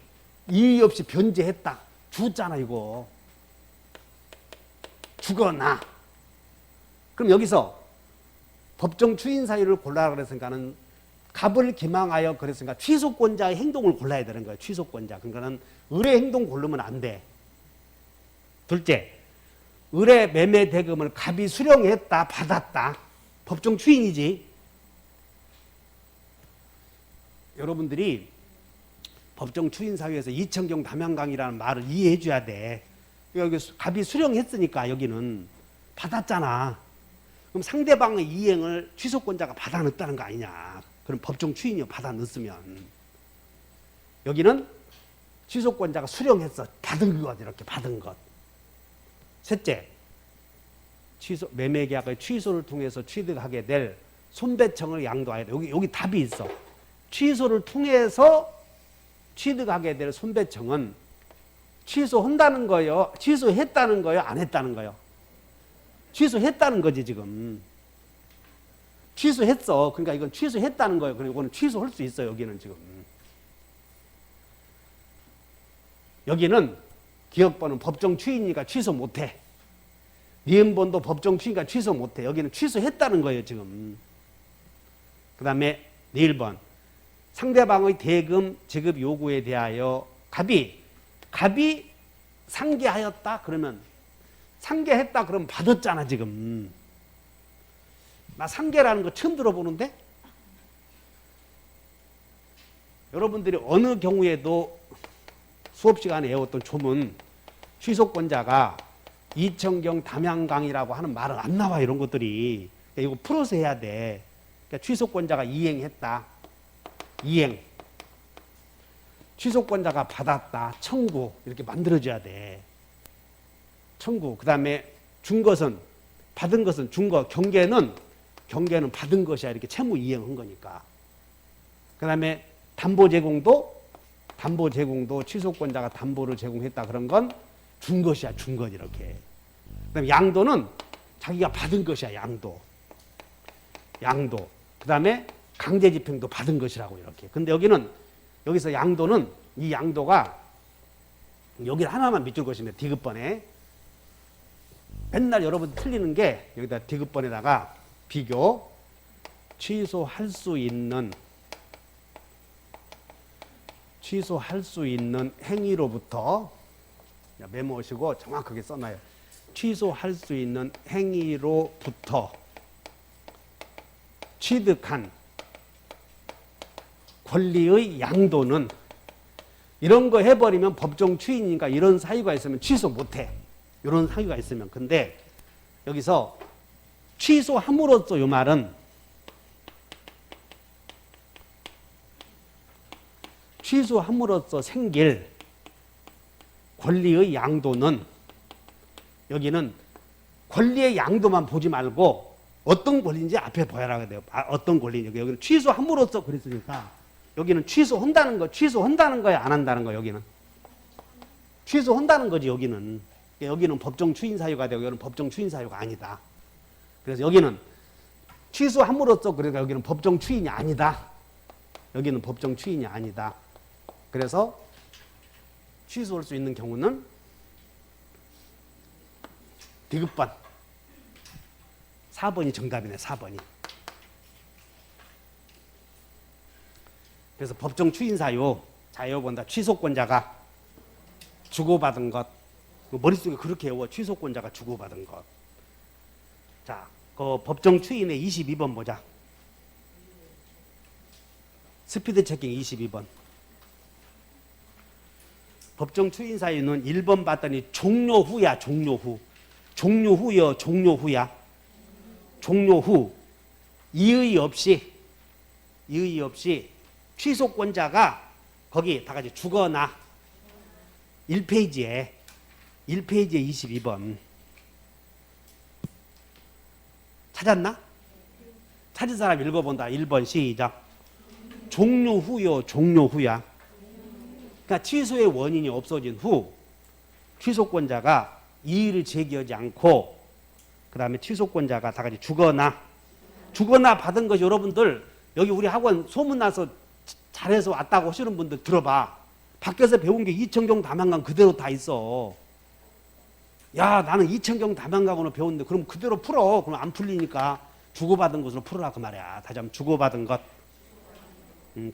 이의 없이 변제했다. 주잖아 이거. 주거나. 그럼 여기서 법정 추인 사유를 골라라 그랬으니까는 갑을 기망하여 그랬으니까 취소권자의 행동을 골라야 되는 거예요. 취소권자. 그러니까는 을의 행동 고르면 안 돼. 둘째, 을의 매매 대금을 갑이 수령했다, 받았다. 법정 추인이지. 여러분들이 법정 추인 사유에서 이청경 담양강이라는 말을 이해해 줘야 돼. 여기 갑이 수령했으니까 여기는 받았잖아. 그럼 상대방의 이행을 취소권자가 받아 넣었다는 거 아니냐. 그럼 법정 추인이요. 받아 넣었으면. 여기는 취소권자가 수령했어. 받은 것. 이렇게 받은 것. 셋째, 매매계약의 취소를 통해서 취득하게 될 손배청을 양도하여. 여기 답이 있어. 취소를 통해서 취득하게 될 손배청은 취소한다는 거요? 취소했다는 거요? 안 했다는 거요? 취소했다는 거지 지금. 취소했어. 그러니까 이건 취소했다는 거예요. 그리고 이거는 취소할 수 있어요. 여기는 지금. 여기는 기업번은 법정 추인이니까 취소 못해. 니은번도 법정 추인이니까 취소 못해. 여기는 취소했다는 거예요. 지금. 그 다음에 네 1번. 상대방의 대금 지급 요구에 대하여 갑이 상계하였다. 그러면 상계했다. 그러면 받았잖아 지금. 나 상계라는 거 처음 들어보는데? 여러분들이 어느 경우에도 수업 시간에 외웠던 조문 취소권자가 이청경 담양강이라고 하는 말은 안 나와. 이런 것들이. 그러니까 이거 풀어서 해야 돼. 그러니까 취소권자가 이행했다. 이행. 취소권자가 받았다. 청구. 이렇게 만들어줘야 돼. 청구. 그 다음에 준 것은, 받은 것은 준 거. 경계는 받은 것이야. 이렇게 채무 이행한 거니까. 그 다음에 담보 제공도 취소권자가 담보를 제공했다. 그런 건 준 것이야. 준 것. 이렇게. 그 다음에 양도는 자기가 받은 것이야. 양도. 그 다음에 강제집행도 받은 것이라고 이렇게. 근데 여기서 양도는, 이 양도가 여기를 하나만 밑줄 것이면 디귿번에 맨날 여러분 틀리는 게 여기다 디귿번에다가 비교 취소할 수 있는 행위로부터 메모하시고 정확하게 써놔요. 취소할 수 있는 행위로부터 취득한 권리의 양도는, 이런 거 해버리면 법정 추인이니까 이런 사유가 있으면 취소 못해. 이런 사유가 있으면. 근데 여기서 취소함으로써 이 말은 취소함으로써 생길 권리의 양도는, 여기는 권리의 양도만 보지 말고 어떤 권리인지 앞에 봐야 돼요. 어떤 권리인지. 여기는 취소함으로써 그랬으니까 여기는 취소한다는 거야, 안 한다는 거야, 여기는. 취소한다는 거지, 여기는. 여기는 법정 추인 사유가 되고, 여기는 법정 추인 사유가 아니다. 그래서 여기는 취소함으로써, 그러니까 여기는 법정 추인이 아니다. 여기는 법정 추인이 아니다. 그래서 취소할 수 있는 경우는 디귿번. 4번이 정답이네, 4번이. 그래서 법정 추인 사유, 자, 이거 본다. 취소권자가 주고받은 것. 머릿속에 그렇게 외워. 취소권자가 주고받은 것. 자, 그 법정 추인의 22번 보자. 스피드 체킹 22번. 법정 추인 사유는 1번 봤더니 종료 후야, 종료 후. 종료 후요, 종료 후야. 종료 후. 이의 없이 취소권자가 거기 다 같이 주거나 1페이지에 22번. 찾았나? 찾은 사람 읽어본다. 1번 시작. 종료 후요, 종료 후야. 그러니까 취소의 원인이 없어진 후 취소권자가 이의를 제기하지 않고 그 다음에 취소권자가 다 같이 주거나 받은 것이 여러분들 여기 우리 학원 소문나서 잘해서 왔다고 하시는 분들 들어봐. 밖에서 배운 게 이천경 다만강 그대로 다 있어. 야, 나는 이천경 다만강으로 배웠는데 그럼 그대로 풀어. 그럼 안 풀리니까 주고받은 것으로 풀어라 그 말이야. 다시 한번 주고받은 것.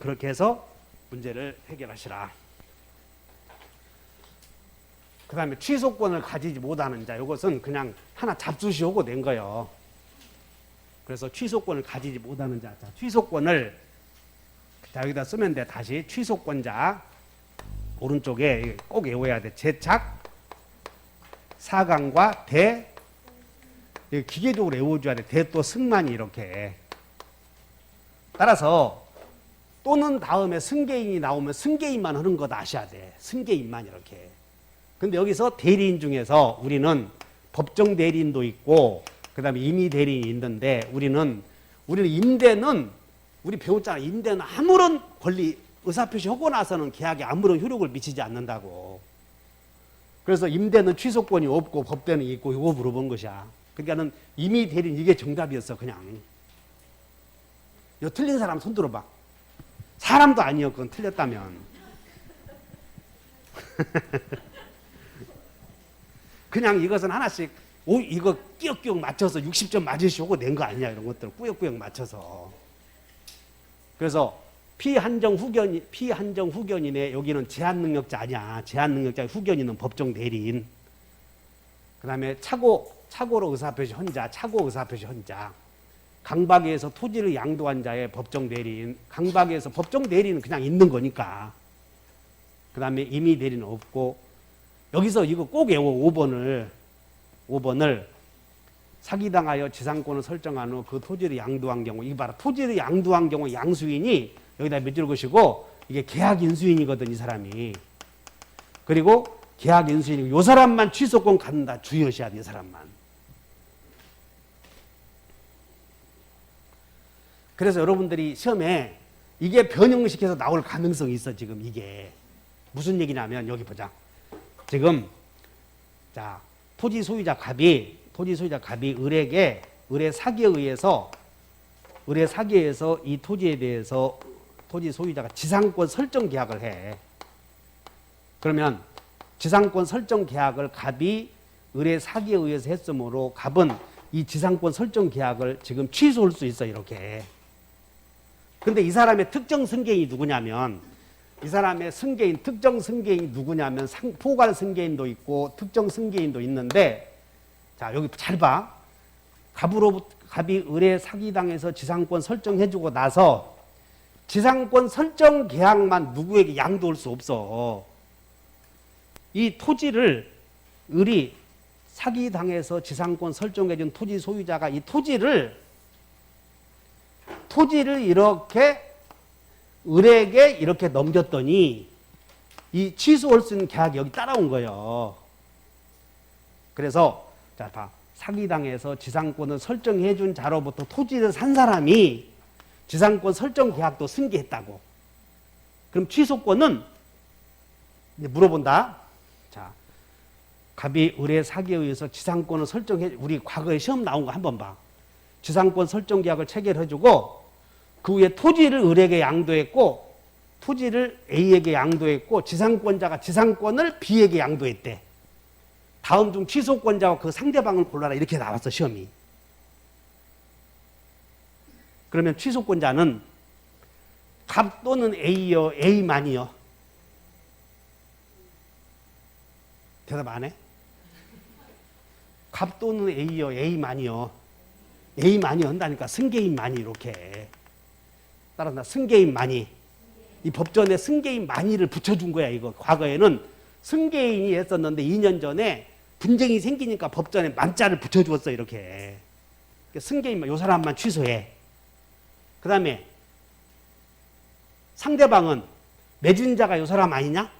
그렇게 해서 문제를 해결하시라. 그 다음에 취소권을 가지지 못하는 자, 이것은 그냥 하나 잡수시오고 낸 거예요. 그래서 취소권을 가지지 못하는 자, 취소권을 자, 여기다 쓰면 돼. 다시 취소권자 오른쪽에 꼭 외워야 돼. 제착, 사강과 대, 기계적으로 외워줘야 돼. 대 또 승만이 이렇게. 따라서 또는 다음에 승계인이 나오면 승계인만 하는 것 아셔야 돼. 승계인만 이렇게. 근데 여기서 대리인 중에서 우리는 법정 대리인도 있고 그 다음에 임의 대리인이 있는데 우리는 임대는 우리 배웠잖아. 임대는 아무런 권리 의사표시 하고 나서는 계약에 아무런 효력을 미치지 않는다고. 그래서 임대는 취소권이 없고 법대는 있고 이거 물어본 것이야. 그러니까는 임의 대리인 이게 정답이었어. 그냥. 이거 틀린 사람 손 들어봐. 사람도 아니요. 그건 틀렸다면. 그냥 이것은 하나씩 이거 끼역끼역 맞춰서 60점 맞으시고 낸 거 아니냐. 이런 것들 꾸역꾸역 맞춰서. 그래서 피한정 후견인의 여기는 제한능력자 아니야. 제한능력자 후견인은 법정 대리인. 그 다음에 착오로 의사표시 헌자, 착오 의사표시 헌자. 강박에서 토지를 양도한 자의 법정 대리인. 강박에서 법정 대리인은 그냥 있는 거니까. 그 다음에 임의 대리는 없고. 여기서 이거 꼭 외워. 5번을 사기당하여 지상권을 설정한 후 그 토지를 양도한 경우. 이거 봐라. 토지를 양도한 경우 양수인이 여기다 몇 줄 것이고 이게 계약인수인이거든. 이 사람이. 그리고 계약인수인이고 이 사람만 취소권 갖는다. 주의하셔야 돼. 이 사람만. 그래서 여러분들이 시험에 이게 변형시켜서 나올 가능성이 있어. 지금 이게. 무슨 얘기냐면 여기 보자. 지금 자 토지 소유자 갑이 의뢰 사기에 의해서 이 토지에 대해서 토지 소유자가 지상권 설정 계약을 해. 그러면 지상권 설정 계약을 갑이 의뢰 사기에 의해서 했으므로 갑은 이 지상권 설정 계약을 지금 취소할 수 있어. 이렇게. 근데 이 사람의 특정 승계인이 누구냐면 이 사람의 승계인, 특정 승계인이 누구냐면 포괄 승계인도 있고 특정 승계인도 있는데 자, 여기 잘 봐. 갑이 의뢰 사기당해서 지상권 설정해주고 나서 지상권 설정 계약만 누구에게 양도할 수 없어. 이 토지를 사기당해서 지상권 설정해준 토지 소유자가 이 토지를 이렇게 의뢰에게 이렇게 넘겼더니 이 취소할 수 있는 계약이 여기 따라온 거예요. 그래서 자, 봐. 사기당해서 지상권을 설정해 준 자로부터 토지를 산 사람이 지상권 설정 계약도 승계했다고. 그럼 취소권은 이제 물어본다. 자, 갑이 을의 사기에 의해서 지상권을 설정해. 우리 과거에 시험 나온 거 한번 봐. 지상권 설정 계약을 체결해주고 그 후에 토지를 을에게 양도했고 토지를 A에게 양도했고 지상권자가 지상권을 B에게 양도했대. 다음 중 취소권자와 그 상대방을 골라라 이렇게 나왔어 시험이. 그러면 취소권자는 갑 또는 A요 A만이요? 대답 안 해? 갑 또는 A요 A만이요? A만이 한다니까 승계인만이 이렇게. 따라서 승계인만이. 이 법전에 승계인만이를 붙여준 거야 이거. 과거에는 승계인이 했었는데 2년 전에 분쟁이 생기니까 법전에 만자를 붙여주었어 이렇게. 승계인만 요 사람만 취소해. 그 다음에 상대방은 맺은 자가 요 사람 아니냐?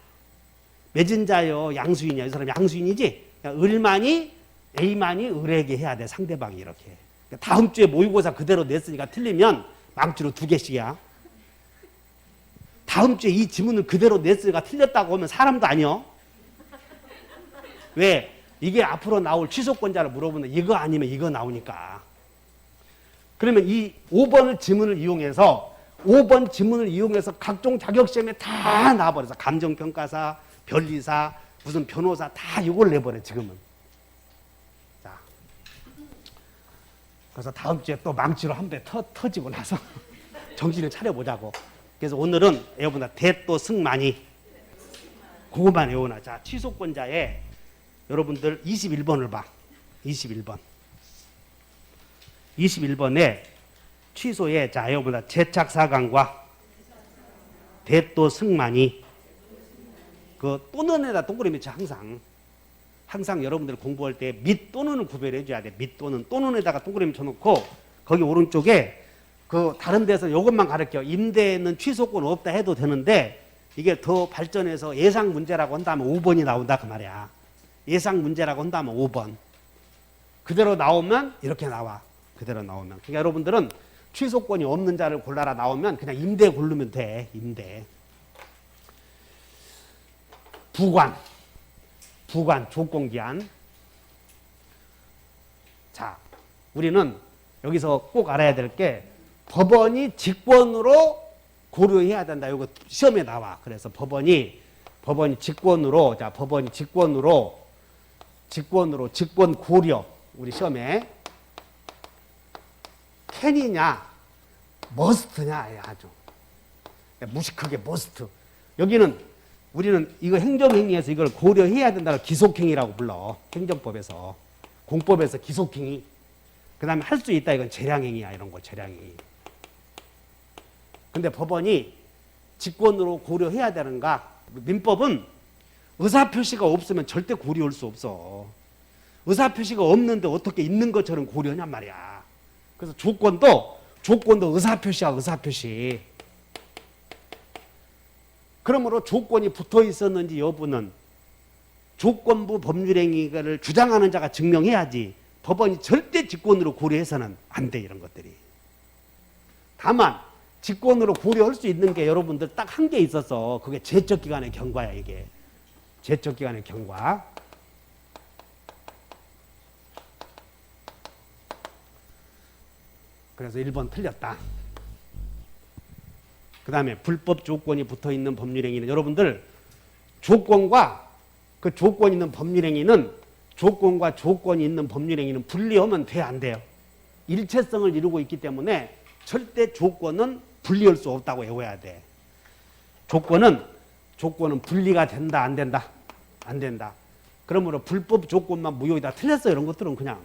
맺은 자요 양수인이야. 이 사람 양수인이지? 을만이 A만이 을에게 해야 돼. 상대방이 이렇게. 다음 주에 모의고사 그대로 냈으니까 틀리면 망치로 2개씩이야. 다음 주에 이 지문을 그대로 냈으니까 틀렸다고 하면 사람도 아니여. 왜? 이게 앞으로 나올 취소권자를 물어보면 이거 아니면 이거 나오니까. 그러면 이 5번 지문을 이용해서 5번 지문을 이용해서 각종 자격시험에 다 나와버려서 감정평가사, 변리사, 무슨 변호사 다 이걸 내버려 지금은. 자, 그래서 다음 주에 또 망치로 한 배 터지고 나서 정신을 차려보자고. 그래서 오늘은 여러분들 대또 승만이 그것만 외워놔. 자, 취소권자에 여러분들 21번을 봐. 21번. 21번에 취소에 자 여러분들 제착사강과 대또 승만이 그 또는에다 동그라미 쳐 항상 여러분들 공부할 때 밑 또는을 구별해 줘야 돼. 밑 또는에다가 동그라미 쳐놓고 거기 오른쪽에 그 다른 데서 이것만 가르쳐. 임대는 취소권 없다 해도 되는데 이게 더 발전해서 예상 문제라고 한다면 5번이 나온다 그 말이야. 예상 문제라고 한다면 5번. 그대로 나오면 이렇게 나와. 그대로 나오면. 그러니까 여러분들은 취소권이 없는 자를 골라라 나오면 그냥 임대 고르면 돼. 임대. 부관, 조건기한. 자, 우리는 여기서 꼭 알아야 될 게 법원이 직권으로 고려해야 된다. 이거 시험에 나와. 그래서 법원이 직권으로, 자, 법원이 직권 고려. 우리 시험에 캔이냐, 머스트냐, 아주. 무식하게 머스트. 여기는 우리는 이거 행정행위에서 이걸 고려해야 된다고 기속행위라고 불러. 행정법에서. 공법에서 기속행위. 그 다음에 할 수 있다. 이건 재량행위야. 이런 거 재량행위. 근데 법원이 직권으로 고려해야 되는가? 민법은 의사표시가 없으면 절대 고려할 수 없어. 의사표시가 없는데 어떻게 있는 것처럼 고려하냔 말이야. 그래서 조건도 의사표시야. 의사표시. 그러므로 조건이 붙어 있었는지 여부는 조건부 법률행위를 주장하는 자가 증명해야지 법원이 절대 직권으로 고려해서는 안 돼. 이런 것들이. 다만 직권으로 고려할 수 있는 게 여러분들 딱 한 개 있어서 그게 제적기간의 경과야. 이게 제적기간의 경과. 그래서 1번 틀렸다. 그 다음에 불법 조건이 붙어있는 법률행위는 여러분들 조건과 그 조건 있는 법률행위는 조건과 조건이 있는 법률행위는 분리하면 돼 안 돼요? 일체성을 이루고 있기 때문에 절대 조건은 분리할 수 없다고 외워야 돼. 조건은 분리가 된다 안 된다? 안 된다. 그러므로 불법 조건만 무효이다. 틀렸어. 이런 것들은 그냥.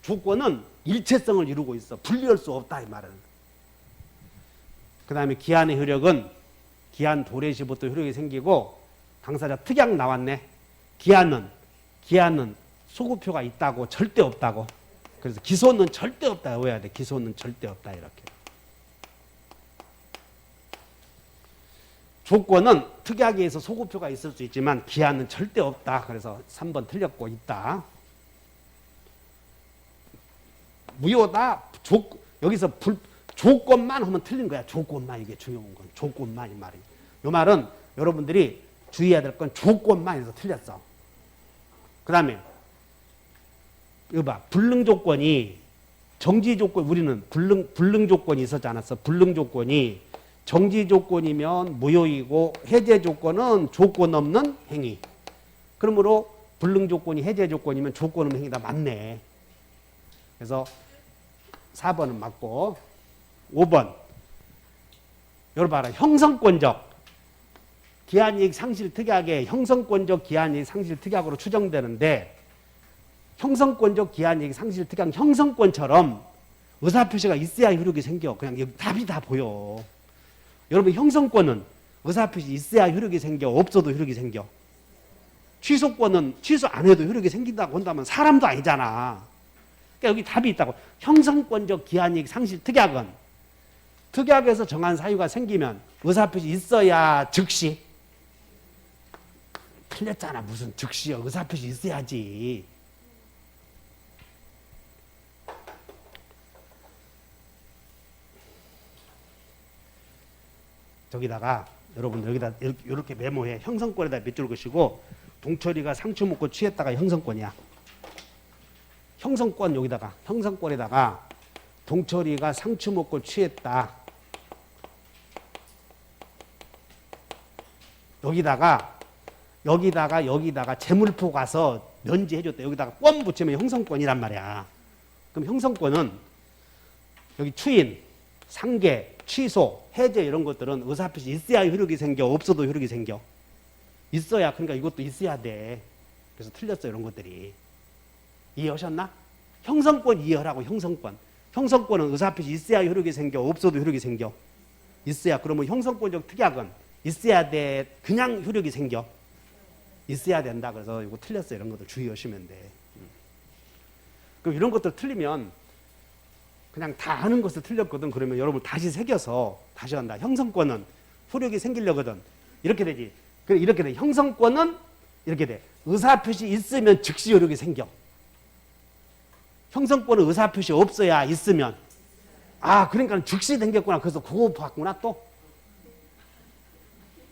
조건은 일체성을 이루고 있어. 분리할 수 없다 이 말은. 그 다음에 기한의 효력은 기한 도래시부터 효력이 생기고 당사자 특약 나왔네. 기한은 소급표가 있다고 절대 없다고. 그래서 기소는 절대 없다 외워야 돼. 기소는 절대 없다 이렇게. 조건은 특약에 의해서 소급표가 있을 수 있지만 기한은 절대 없다. 그래서 3번 틀렸고 있다. 무효다. 여기서 조건만 하면 틀린 거야. 조건만. 이게 중요한 건 조건만 이 말이. 이 말은 여러분들이 주의해야 될 건 조건만 해서 틀렸어. 그 다음에 이거 봐. 불능 조건이 정지 조건, 우리는 불능 조건이 있었지 않았어. 불능 조건이 정지 조건이면 무효이고 해제 조건은 조건 없는 행위. 그러므로 불능 조건이 해제 조건이면 조건 없는 행위다. 맞네. 그래서 4번은 맞고 5번 여러분 봐라. 형성권적 기한이익 상실 특약에 형성권적 기한이익 상실 특약으로 추정되는데 형성권적 기한이익 상실 특약 형성권처럼 의사표시가 있어야 효력이 생겨. 그냥 여기 답이 다 보여. 여러분 형성권은 의사표시 있어야 효력이 생겨. 없어도 효력이 생겨. 취소권은 취소 안 해도 효력이 생긴다고 한다면 사람도 아니잖아. 그러니까 여기 답이 있다고. 형성권적 기한이익 상실 특약은 특약에서 정한 사유가 생기면 의사표시 있어야 즉시. 틀렸잖아. 무슨 즉시요. 의사표시 있어야지. 저기다가 여러분들 여기다 이렇게 메모해. 형성권에다 몇 줄 것이고 동철이가 상추 먹고 취했다가 형성권이야. 형성권 여기다가 형성권에다가 동철이가 상추 먹고 취했다. 여기다가 재물포 가서 면제해줬다. 여기다가 권 붙이면 형성권이란 말이야. 그럼 형성권은 여기 추인, 상계, 취소, 해제 이런 것들은 의사표시 있어야 효력이 생겨. 없어도 효력이 생겨. 있어야. 그러니까 이것도 있어야 돼. 그래서 틀렸어. 이런 것들이. 이해하셨나? 형성권 이해하라고. 형성권. 형성권은 의사표시 있어야 효력이 생겨. 없어도 효력이 생겨. 있어야. 그러면 형성권적 특약은 있어야 돼. 그냥 효력이 생겨. 있어야 된다. 그래서 이거 틀렸어. 이런 것들 주의하시면 돼. 그럼 이런 것들 틀리면 그냥 다 아는 것을 틀렸거든. 그러면 여러분 다시 새겨서 다시 한다. 형성권은 효력이 생기려거든. 이렇게 되지. 이렇게 돼. 형성권은 이렇게 돼. 의사표시 있으면 즉시 효력이 생겨. 형성권은 의사표시 없어야 있으면. 아, 그러니까 즉시 생겼구나. 그래서 그거 봤구나 또.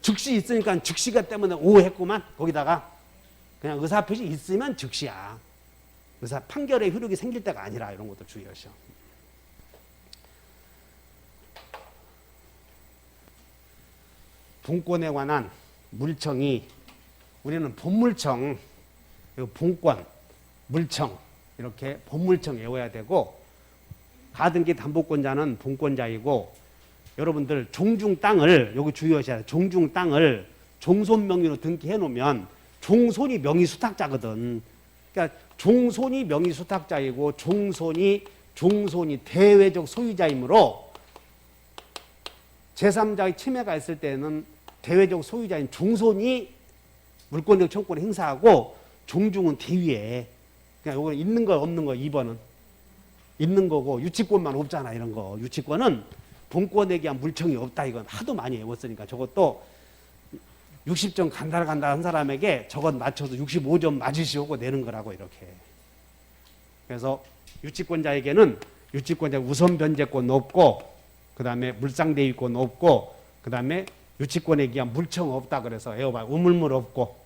즉시 있으니까 즉시가 때문에 오했구만. 거기다가 그냥 의사표시 있으면 즉시야. 의사 판결의 효력이 생길 때가 아니라 이런 것도 주의하셔. 본권에 관한 물청이 우리는 본물청, 본권, 물청 이렇게 본물청 외워야 되고 가등기 담보권자는 본권자이고 여러분들 종중 땅을 여기 주의하셔야 돼요. 종중 땅을 종손 명의로 등기해 놓으면 종손이 명의 수탁자거든. 그러니까 종손이 명의 수탁자이고 종손이 대외적 소유자이므로 제3자의 침해가 있을 때는 대외적 소유자인 종손이 물권적 청구권을 행사하고 종중은 대위에. 그러니까 이거는 있는 거 없는 거 2번은 있는 거고 유치권만 없잖아. 이런 거. 유치권은 본권에 대한 물청이 없다. 이건 하도 많이 외웠으니까 저것도 60점 간다 한 사람에게 저것 맞춰서 65점 맞으시오고 내는 거라고 이렇게. 그래서 유치권자에게는 유치권자 우선 변제권 없고 그 다음에 물상대위권 없고 그 다음에 유치권에 기한 물청 없다. 그래서 에어바 우물물 없고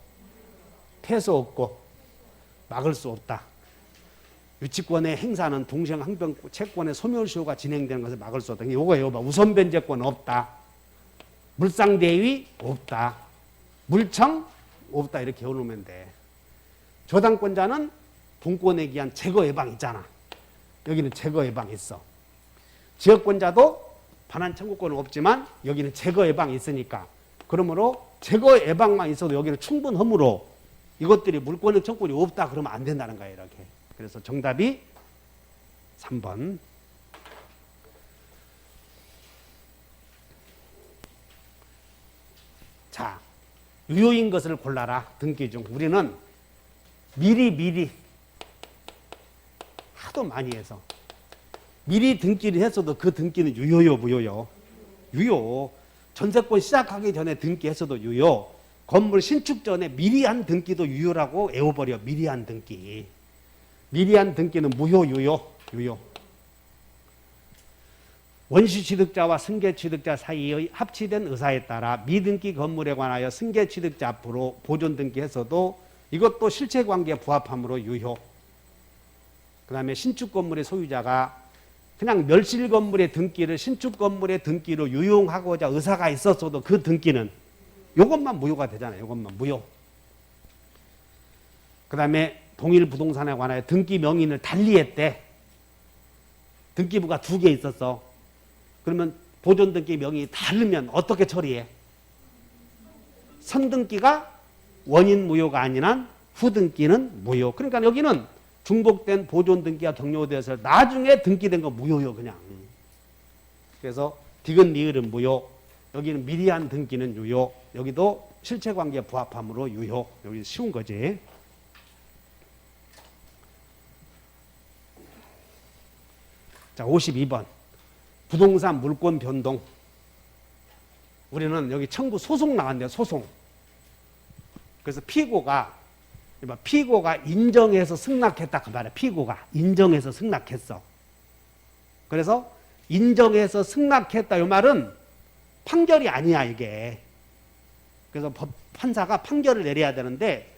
폐소 없고 막을 수 없다. 유치권의 행사는 동시행항변 채권의 소멸시효가 진행되는 것을 막을 수 없다. 이거 에어바 우선 변제권 없다. 물상대위 없다. 물청 없다. 이렇게 해놓으면 돼. 저당권자는 본권에 기한 제거 예방 있잖아. 여기는 제거 예방 있어. 지역권자도 반환 청구권은 없지만 여기는 제거 예방이 있으니까 그러므로 제거 예방만 있어도 여기는 충분 허무로 이것들이 물권적 청구권이 없다 그러면 안 된다는 거예요. 이렇게. 그래서 정답이 3번. 자, 유효인 것을 골라라. 등기 중 우리는 미리 하도 많이 해서 미리 등기를 했어도 그 등기는 유효요 무효요? 유효. 전세권 시작하기 전에 등기했어도 유효. 건물 신축 전에 미리 한 등기도 유효라고 외워버려. 미리 한 등기. 미리 한 등기는 무효 유효? 유효. 원시취득자와 승계취득자 사이의 합치된 의사에 따라 미등기 건물에 관하여 승계취득자 앞으로 보존등기해서도 이것도 실체관계에 부합함으로 유효. 그 다음에 신축건물의 소유자가 그냥 멸실건물의 등기를 신축건물의 등기로 유용하고자 의사가 있었어도 그 등기는 이것만 무효가 되잖아요. 이것만 무효. 그 다음에 동일 부동산에 관하여 등기 명의를 달리했대. 등기부가 2개 있었어. 그러면 보존등기 명의 다르면 어떻게 처리해? 선등기가 원인 무효가 아니란 후등기는 무효. 그러니까 여기는 중복된 보존등기가 경료되어서 나중에 등기된 거 무효요 그냥. 그래서 디귿 리을은 무효. 여기는 미리한 등기는 유효. 여기도 실체관계에 부합함으로 유효. 여기 쉬운 거지. 자, 52번. 부동산 물권 변동. 우리는 여기 청구 소송 나왔네요. 소송. 그래서 피고가 인정해서 승낙했다 그 말이야. 피고가 인정해서 승낙했어. 그래서 인정해서 승낙했다 이 말은 판결이 아니야 이게. 그래서 판사가 판결을 내려야 되는데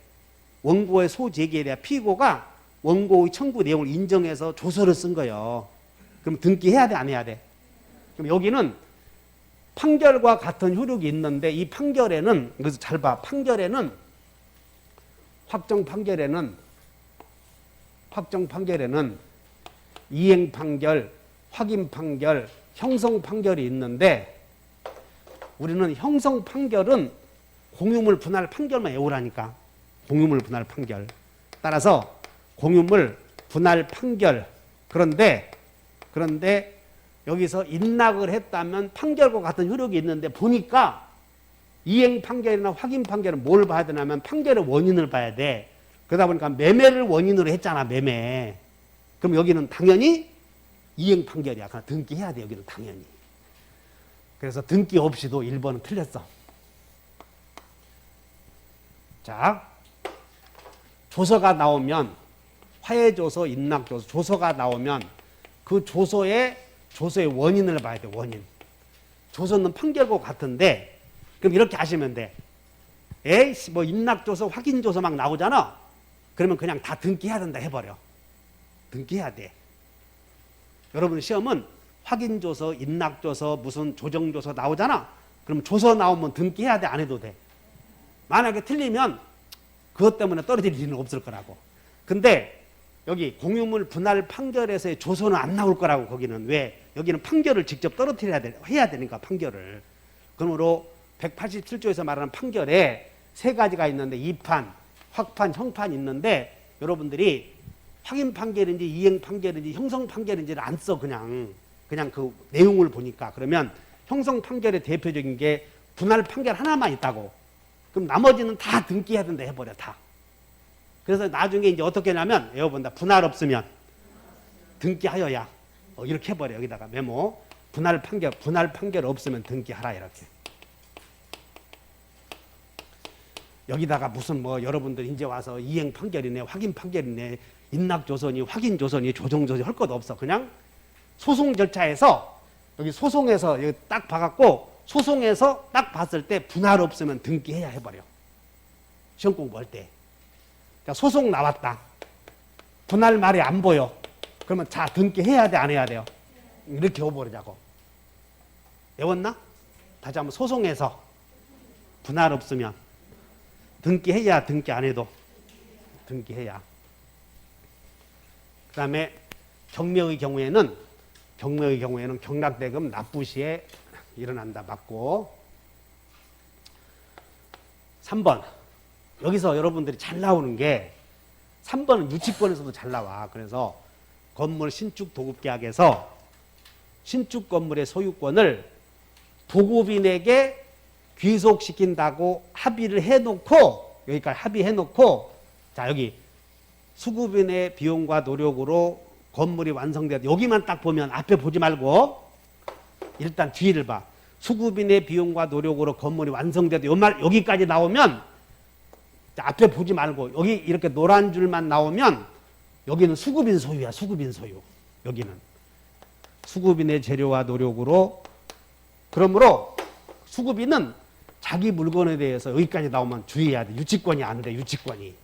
원고의 소제기에 대한 피고가 원고의 청구 내용을 인정해서 조서를 쓴 거예요. 그럼 등기해야 돼 안 해야 돼? 그럼 여기는 판결과 같은 효력이 있는데 이 판결에는, 그래서 잘 봐, 판결에는 확정 판결에는 이행 판결, 확인 판결, 형성 판결이 있는데 우리는 형성 판결은 공유물 분할 판결만 외우라니까. 공유물 분할 판결. 따라서 공유물 분할 판결. 그런데 여기서 인락을 했다면 판결과 같은 효력이 있는데 보니까 이행 판결이나 확인 판결은 뭘 봐야 되냐면 판결의 원인을 봐야 돼. 그러다 보니까 매매를 원인으로 했잖아, 매매. 그럼 여기는 당연히 이행 판결이야. 그냥 등기해야 돼, 여기는 당연히. 그래서 등기 없이도 1번은 틀렸어. 자, 조서가 나오면 화해조서, 인락조서, 조서가 나오면 그 조서의 원인을 봐야 돼, 원인. 조서는 판결과 같은데, 그럼 이렇게 하시면 돼. 에이씨, 뭐 인락조서, 확인조서 막 나오잖아. 그러면 그냥 다 등기해야 된다 해버려. 등기해야 돼. 여러분 시험은 확인조서, 인락조서, 무슨 조정조서 나오잖아. 그럼 조서 나오면 등기해야 돼, 안 해도 돼. 만약에 틀리면 그것 때문에 떨어질 일은 없을 거라고. 근데 여기 공유물 분할 판결에서의 조서는 안 나올 거라고. 거기는 왜? 여기는 판결을 직접 떨어뜨려야 해야 되니까 판결을. 그러므로 187조에서 말하는 판결에 3가지가 있는데 이판, 확판, 형판 있는데 여러분들이 확인 판결인지 이행 판결인지 형성 판결인지를 안 써. 그냥 그 내용을 보니까. 그러면 형성 판결의 대표적인 게 분할 판결 하나만 있다고. 그럼 나머지는 다 등기해야 된다 해버려, 다. 그래서 나중에 이제 어떻게 하냐면, 외워본다. 분할 없으면 등기하여야. 이렇게 해버려. 여기다가 메모. 분할 판결 없으면 등기하라. 이렇게. 여기다가 무슨 뭐 여러분들 이제 와서 이행 판결이네, 확인 판결이네, 인락조선이, 확인조선이, 조정조선이 할 것도 없어. 그냥 소송 절차에서, 여기 소송에서 여기 딱 봐갖고, 소송에서 딱 봤을 때 분할 없으면 등기해야 해버려. 시험 공부할 때. 소송 나왔다. 분할 말이 안 보여. 그러면 자, 등기해야 돼, 안 해야 돼요? 이렇게 해버리자고. 외웠나? 다시 한번. 소송에서 분할 없으면 등기해야, 등기 안 해도 등기해야. 그 다음에 경매의 경우에는 경락대금 납부 시에 일어난다. 맞고. 3번. 여기서 여러분들이 잘 나오는 게 3번은 유치권에서도 잘 나와. 그래서 건물 신축 도급계약에서 신축 건물의 소유권을 도급인에게 귀속시킨다고 합의를 해놓고, 여기까지 합의해놓고, 자, 여기 수급인의 비용과 노력으로 건물이 완성되었다. 여기만 딱 보면 앞에 보지 말고 일단 뒤를 봐. 수급인의 비용과 노력으로 건물이 완성되었다. 이 말 여기까지 나오면 앞에 보지 말고 여기 이렇게 노란 줄만 나오면 여기는 수급인 소유야. 수급인 소유. 여기는 수급인의 재료와 노력으로. 그러므로 수급인은 자기 물건에 대해서 여기까지 나오면 주의해야 돼. 유치권이 안 돼. 유치권이.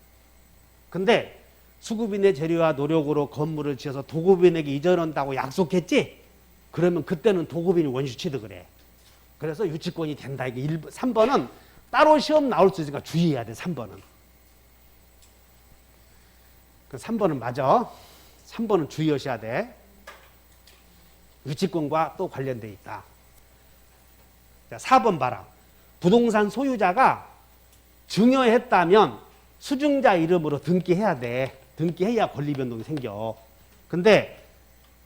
근데 수급인의 재료와 노력으로 건물을 지어서 도급인에게 이전한다고 약속했지? 그러면 그때는 도급인이 원시 취득을 해. 그래서 유치권이 된다. 이게 3번은 따로 시험 나올 수 있으니까 주의해야 돼. 3번은. 3번은 맞아. 3번은 주의하셔야 돼. 유치권과 또 관련돼 있다. 자, 4번 봐라. 부동산 소유자가 증여했다면 수증자 이름으로 등기해야 돼. 등기해야 권리변동이 생겨. 근데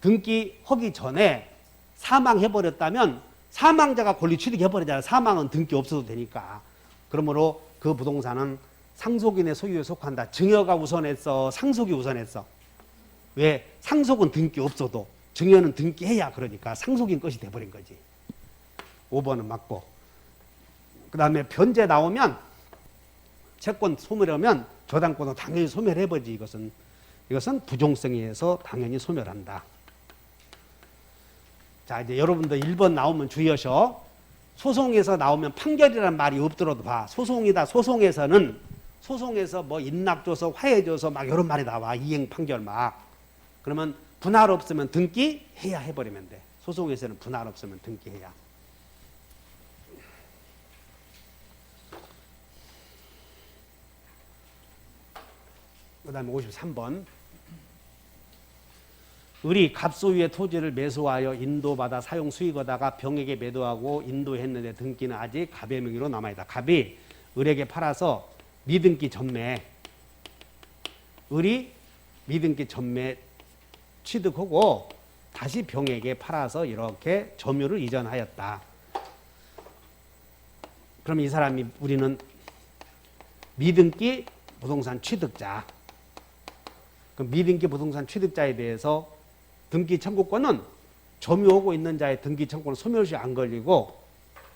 등기하기 전에 사망해버렸다면 사망자가 권리 취득해버리잖아. 사망은 등기 없어도 되니까. 그러므로 그 부동산은 상속인의 소유에 속한다. 증여가 우선했어? 상속이 우선했어? 왜? 상속은 등기 없어도 증여는 등기해야 그러니까 상속인 것이 돼버린 거지. 5번은 맞고. 그 다음에 변제 나오면 채권 소멸하면 저당권은 당연히 소멸해버리지. 이것은 부종성에 의해서 당연히 소멸한다. 자, 이제 여러분들 1번 나오면 주의하셔. 소송에서 나오면 판결이라는 말이 없더라도 봐. 소송이다. 소송에서 뭐 인락줘서 화해줘서 막 이런 말이 나와. 이행 판결 막. 그러면 분할 없으면 등기해야 해버리면 돼. 소송에서는 분할 없으면 등기해야. 그 다음에 53번. 을이 갑소유의 토지를 매수하여 인도받아 사용 수익하다가 병에게 매도하고 인도했는데 등기는 아직 갑의 명의로 남아있다. 갑이 을에게 팔아서 미등기 전매. 을이 미등기 전매 취득하고 다시 병에게 팔아서 이렇게 점유를 이전하였다. 그럼 이 사람이 우리는 미등기 부동산 취득자. 그럼 미등기 부동산 취득자에 대해서 등기 청구권은 점유하고 있는 자의 등기 청구권은 소멸시 안 걸리고,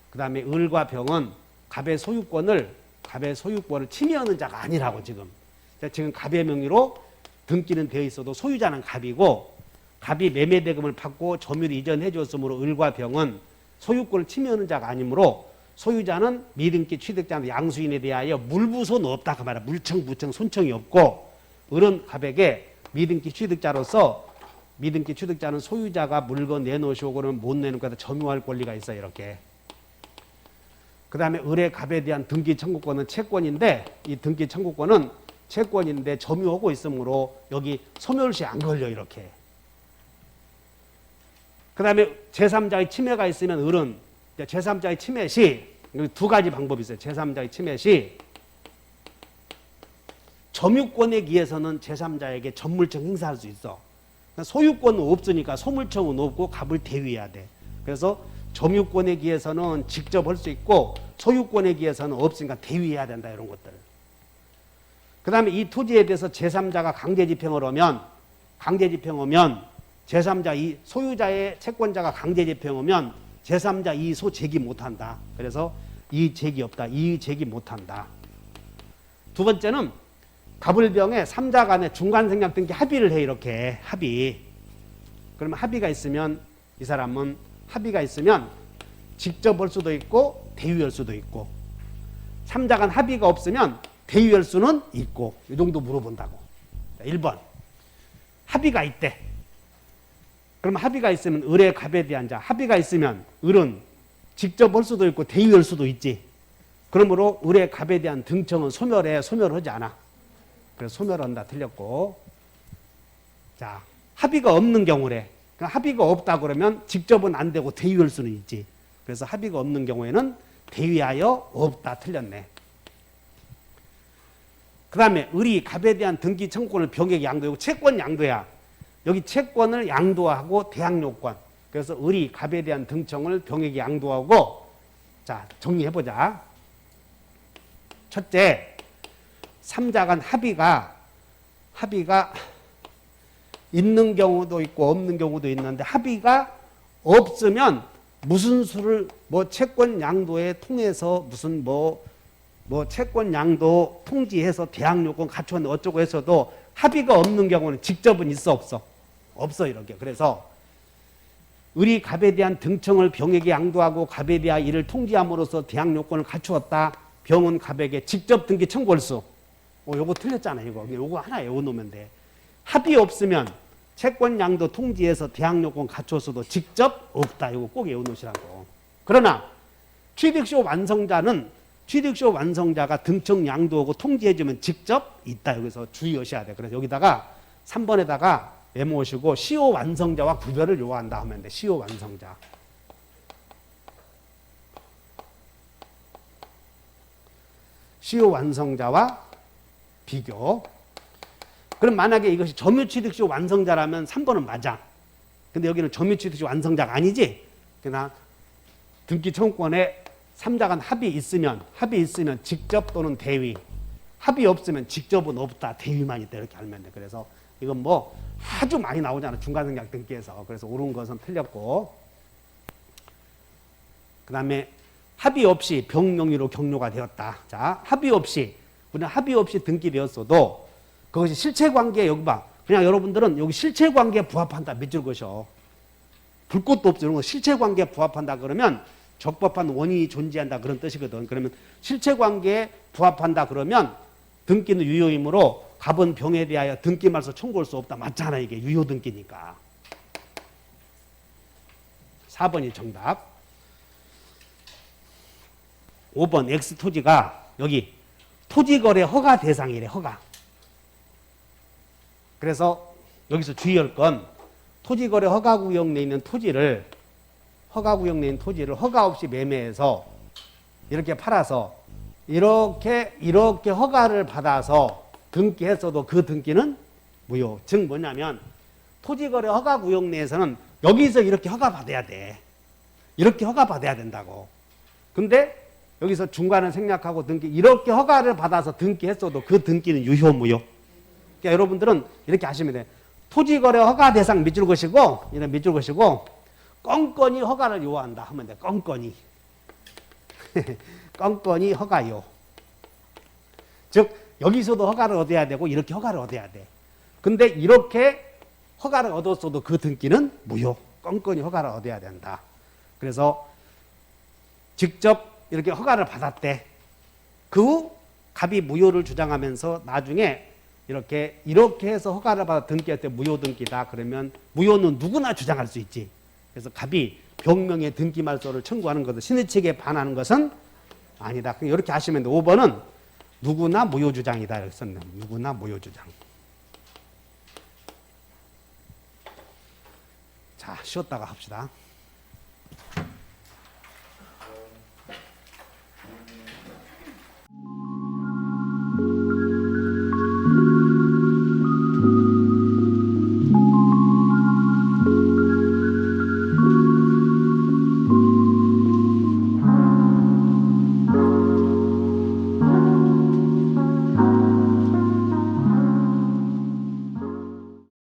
그 다음에 을과 병은 갑의 소유권을 침해하는 자가 아니라고. 지금 갑의 명의로 등기는 되어 있어도 소유자는 갑이고, 갑이 매매대금을 받고 점유를 이전해 줬으므로 을과 병은 소유권을 침해하는 자가 아니므로 소유자는 미등기 취득자는 양수인에 대하여 물부손은 없다. 그 말이야. 물청, 부청, 손청이 없고, 을은 갑에게 미등기 취득자로서 미등기 취득자는 소유자가 물건 내놓으시고 그러면 못 내는 거다 점유할 권리가 있어요. 이렇게. 그 다음에 을의 갑에 대한 등기 청구권은 채권인데, 이 등기 청구권은 채권인데 점유하고 있으므로 여기 소멸시 안 걸려. 이렇게. 그 다음에 제3자의 침해가 있으면 을은 제3자의 침해 시, 여기 두 가지 방법이 있어요. 제3자의 침해 시 점유권에 의해서는 제3자에게 전물청 행사할 수 있어. 소유권은 없으니까 소물청은 없고 갑을 대위해야 돼. 그래서 점유권에 의해서는 직접 할 수 있고 소유권에 의해서는 없으니까 대위해야 된다. 이런 것들. 그 다음에 이 토지에 대해서 제3자가 강제집행을 하면 제3자 이 소유자의 채권자가 강제집행하면 제3자 이소 제기 못한다. 그래서 이의 제기 없다. 이의 제기 못한다. 두 번째는 갑을병에 3자 간에 중간생략 등기 합의를 해. 이렇게 합의. 그러면 합의가 있으면 이 사람은 합의가 있으면 직접 할 수도 있고 대위할 수도 있고, 3자 간 합의가 없으면 대위할 수는 있고. 이 정도 물어본다고. 1번 합의가 있대. 그럼 합의가 있으면 을의 갑에 대한 자 합의가 있으면 을은 직접 할 수도 있고 대위할 수도 있지. 그러므로 을의 갑에 대한 등청은 소멸하지 않아. 그래서 소멸한다. 틀렸고. 자, 합의가 없는 경우래. 그러니까 합의가 없다 그러면 직접은 안 되고 대위할 수는 있지. 그래서 합의가 없는 경우에는 대위하여 없다. 틀렸네. 그 다음에 을이 갑에 대한 등기 청구권을 병에게 양도하고 채권 양도야. 여기 채권을 양도하고 대항요권. 그래서 을이 갑에 대한 등청을 병에게 양도하고. 자, 정리해보자. 첫째, 3자 간 합의가 있는 경우도 있고 없는 경우도 있는데, 합의가 없으면 무슨 수를 채권 양도에 통해서 무슨 채권 양도 통지해서 대항요건 갖추었는데 어쩌고 해서도 합의가 없는 경우는 직접은 있어 없어? 없어. 이렇게. 그래서 을이 갑에 대한 등청을 병에게 양도하고 갑에 대한 이를 통지함으로써 대항 요건을 갖추었다. 병은 갑에게 직접 등기 청구할 수. 요거 틀렸잖아요. 요거 하나 외워놓으면 돼. 합의 없으면 채권 양도 통지에서 대항 요건 갖추었어도 직접 없다. 이거 꼭 외워놓으시라고. 그러나 취득시효 완성자가 등청 양도하고 통지해주면 직접 있다. 여기서 주의하셔야 돼. 그래서 여기다가 3번에다가 메모하시고 시효 완성자와 구별을 요한다 하면 돼. 시효 완성자. 시효 완성자와 비교. 그럼 만약에 이것이 점유취득시효 완성자라면 3번은 맞아. 근데 여기는 점유취득시효 완성자가 아니지. 그러나 등기 청구권에 3자 간 합의 있으면 직접 또는 대위. 합의 없으면 직접은 없다. 대위만 있다. 이렇게 알면 돼. 그래서 이건 뭐 아주 많이 나오잖아. 중간생략 등기에서. 그래서 옳은 것은 틀렸고. 그 다음에 합의 없이 병명의로 격려가 되었다. 자, 합의 없이 등기되었어도 그것이 실체관계에 여기 봐. 그냥 여러분들은 여기 실체관계에 부합한다. 밑줄 것이요. 불 것도 없죠. 이런 거 실체관계에 부합한다 그러면 적법한 원인이 존재한다 그런 뜻이거든. 그러면 실체관계에 부합한다 그러면 등기는 유효이므로 갑은 병에 대하여 등기 말소 청구할 수 없다. 맞잖아. 이게 유효 등기니까. 4번이 정답. 5번 X토지가 여기 토지거래 허가 대상이래. 허가. 그래서 여기서 주의할 건 토지거래 허가구역 내에 있는 토지를 허가 없이 매매해서 이렇게 팔아서 이렇게 허가를 받아서 등기했어도 그 등기는 무효. 즉 뭐냐면 토지거래 허가구역 내에서는 여기서 이렇게 허가받아야 돼. 이렇게 허가받아야 된다고. 근데 여기서 중간을 생략하고 이렇게 허가를 받아서 등기했어도 그 등기는 유효 무효. 그러니까 여러분들은 이렇게 하시면 돼. 토지거래 허가 대상 밑줄 것이고 이런 밑줄 것이고 껌껌이 허가를 요한다 하면 돼. 껌껌이. 껌껌이 허가요. 즉 여기서도 허가를 얻어야 되고 이렇게 허가를 얻어야 돼. 근데 이렇게 허가를 얻었어도 그 등기는 무효. 껌껌이 허가를 얻어야 된다. 그래서 직접 이렇게 허가를 받았대. 그 후 갑이 무효를 주장하면서 나중에 이렇게 해서 허가를 받아 등기할 때 무효 등기다. 그러면 무효는 누구나 주장할 수 있지. 그래서 갑이 병명의 등기 말소를 청구하는 것은 신의 측에 반하는 것은 아니다. 이렇게 하시면 돼. 5번은 누구나 무효 주장이다. 이렇게 썼네. 누구나 무효 주장. 자, 쉬었다가 합시다.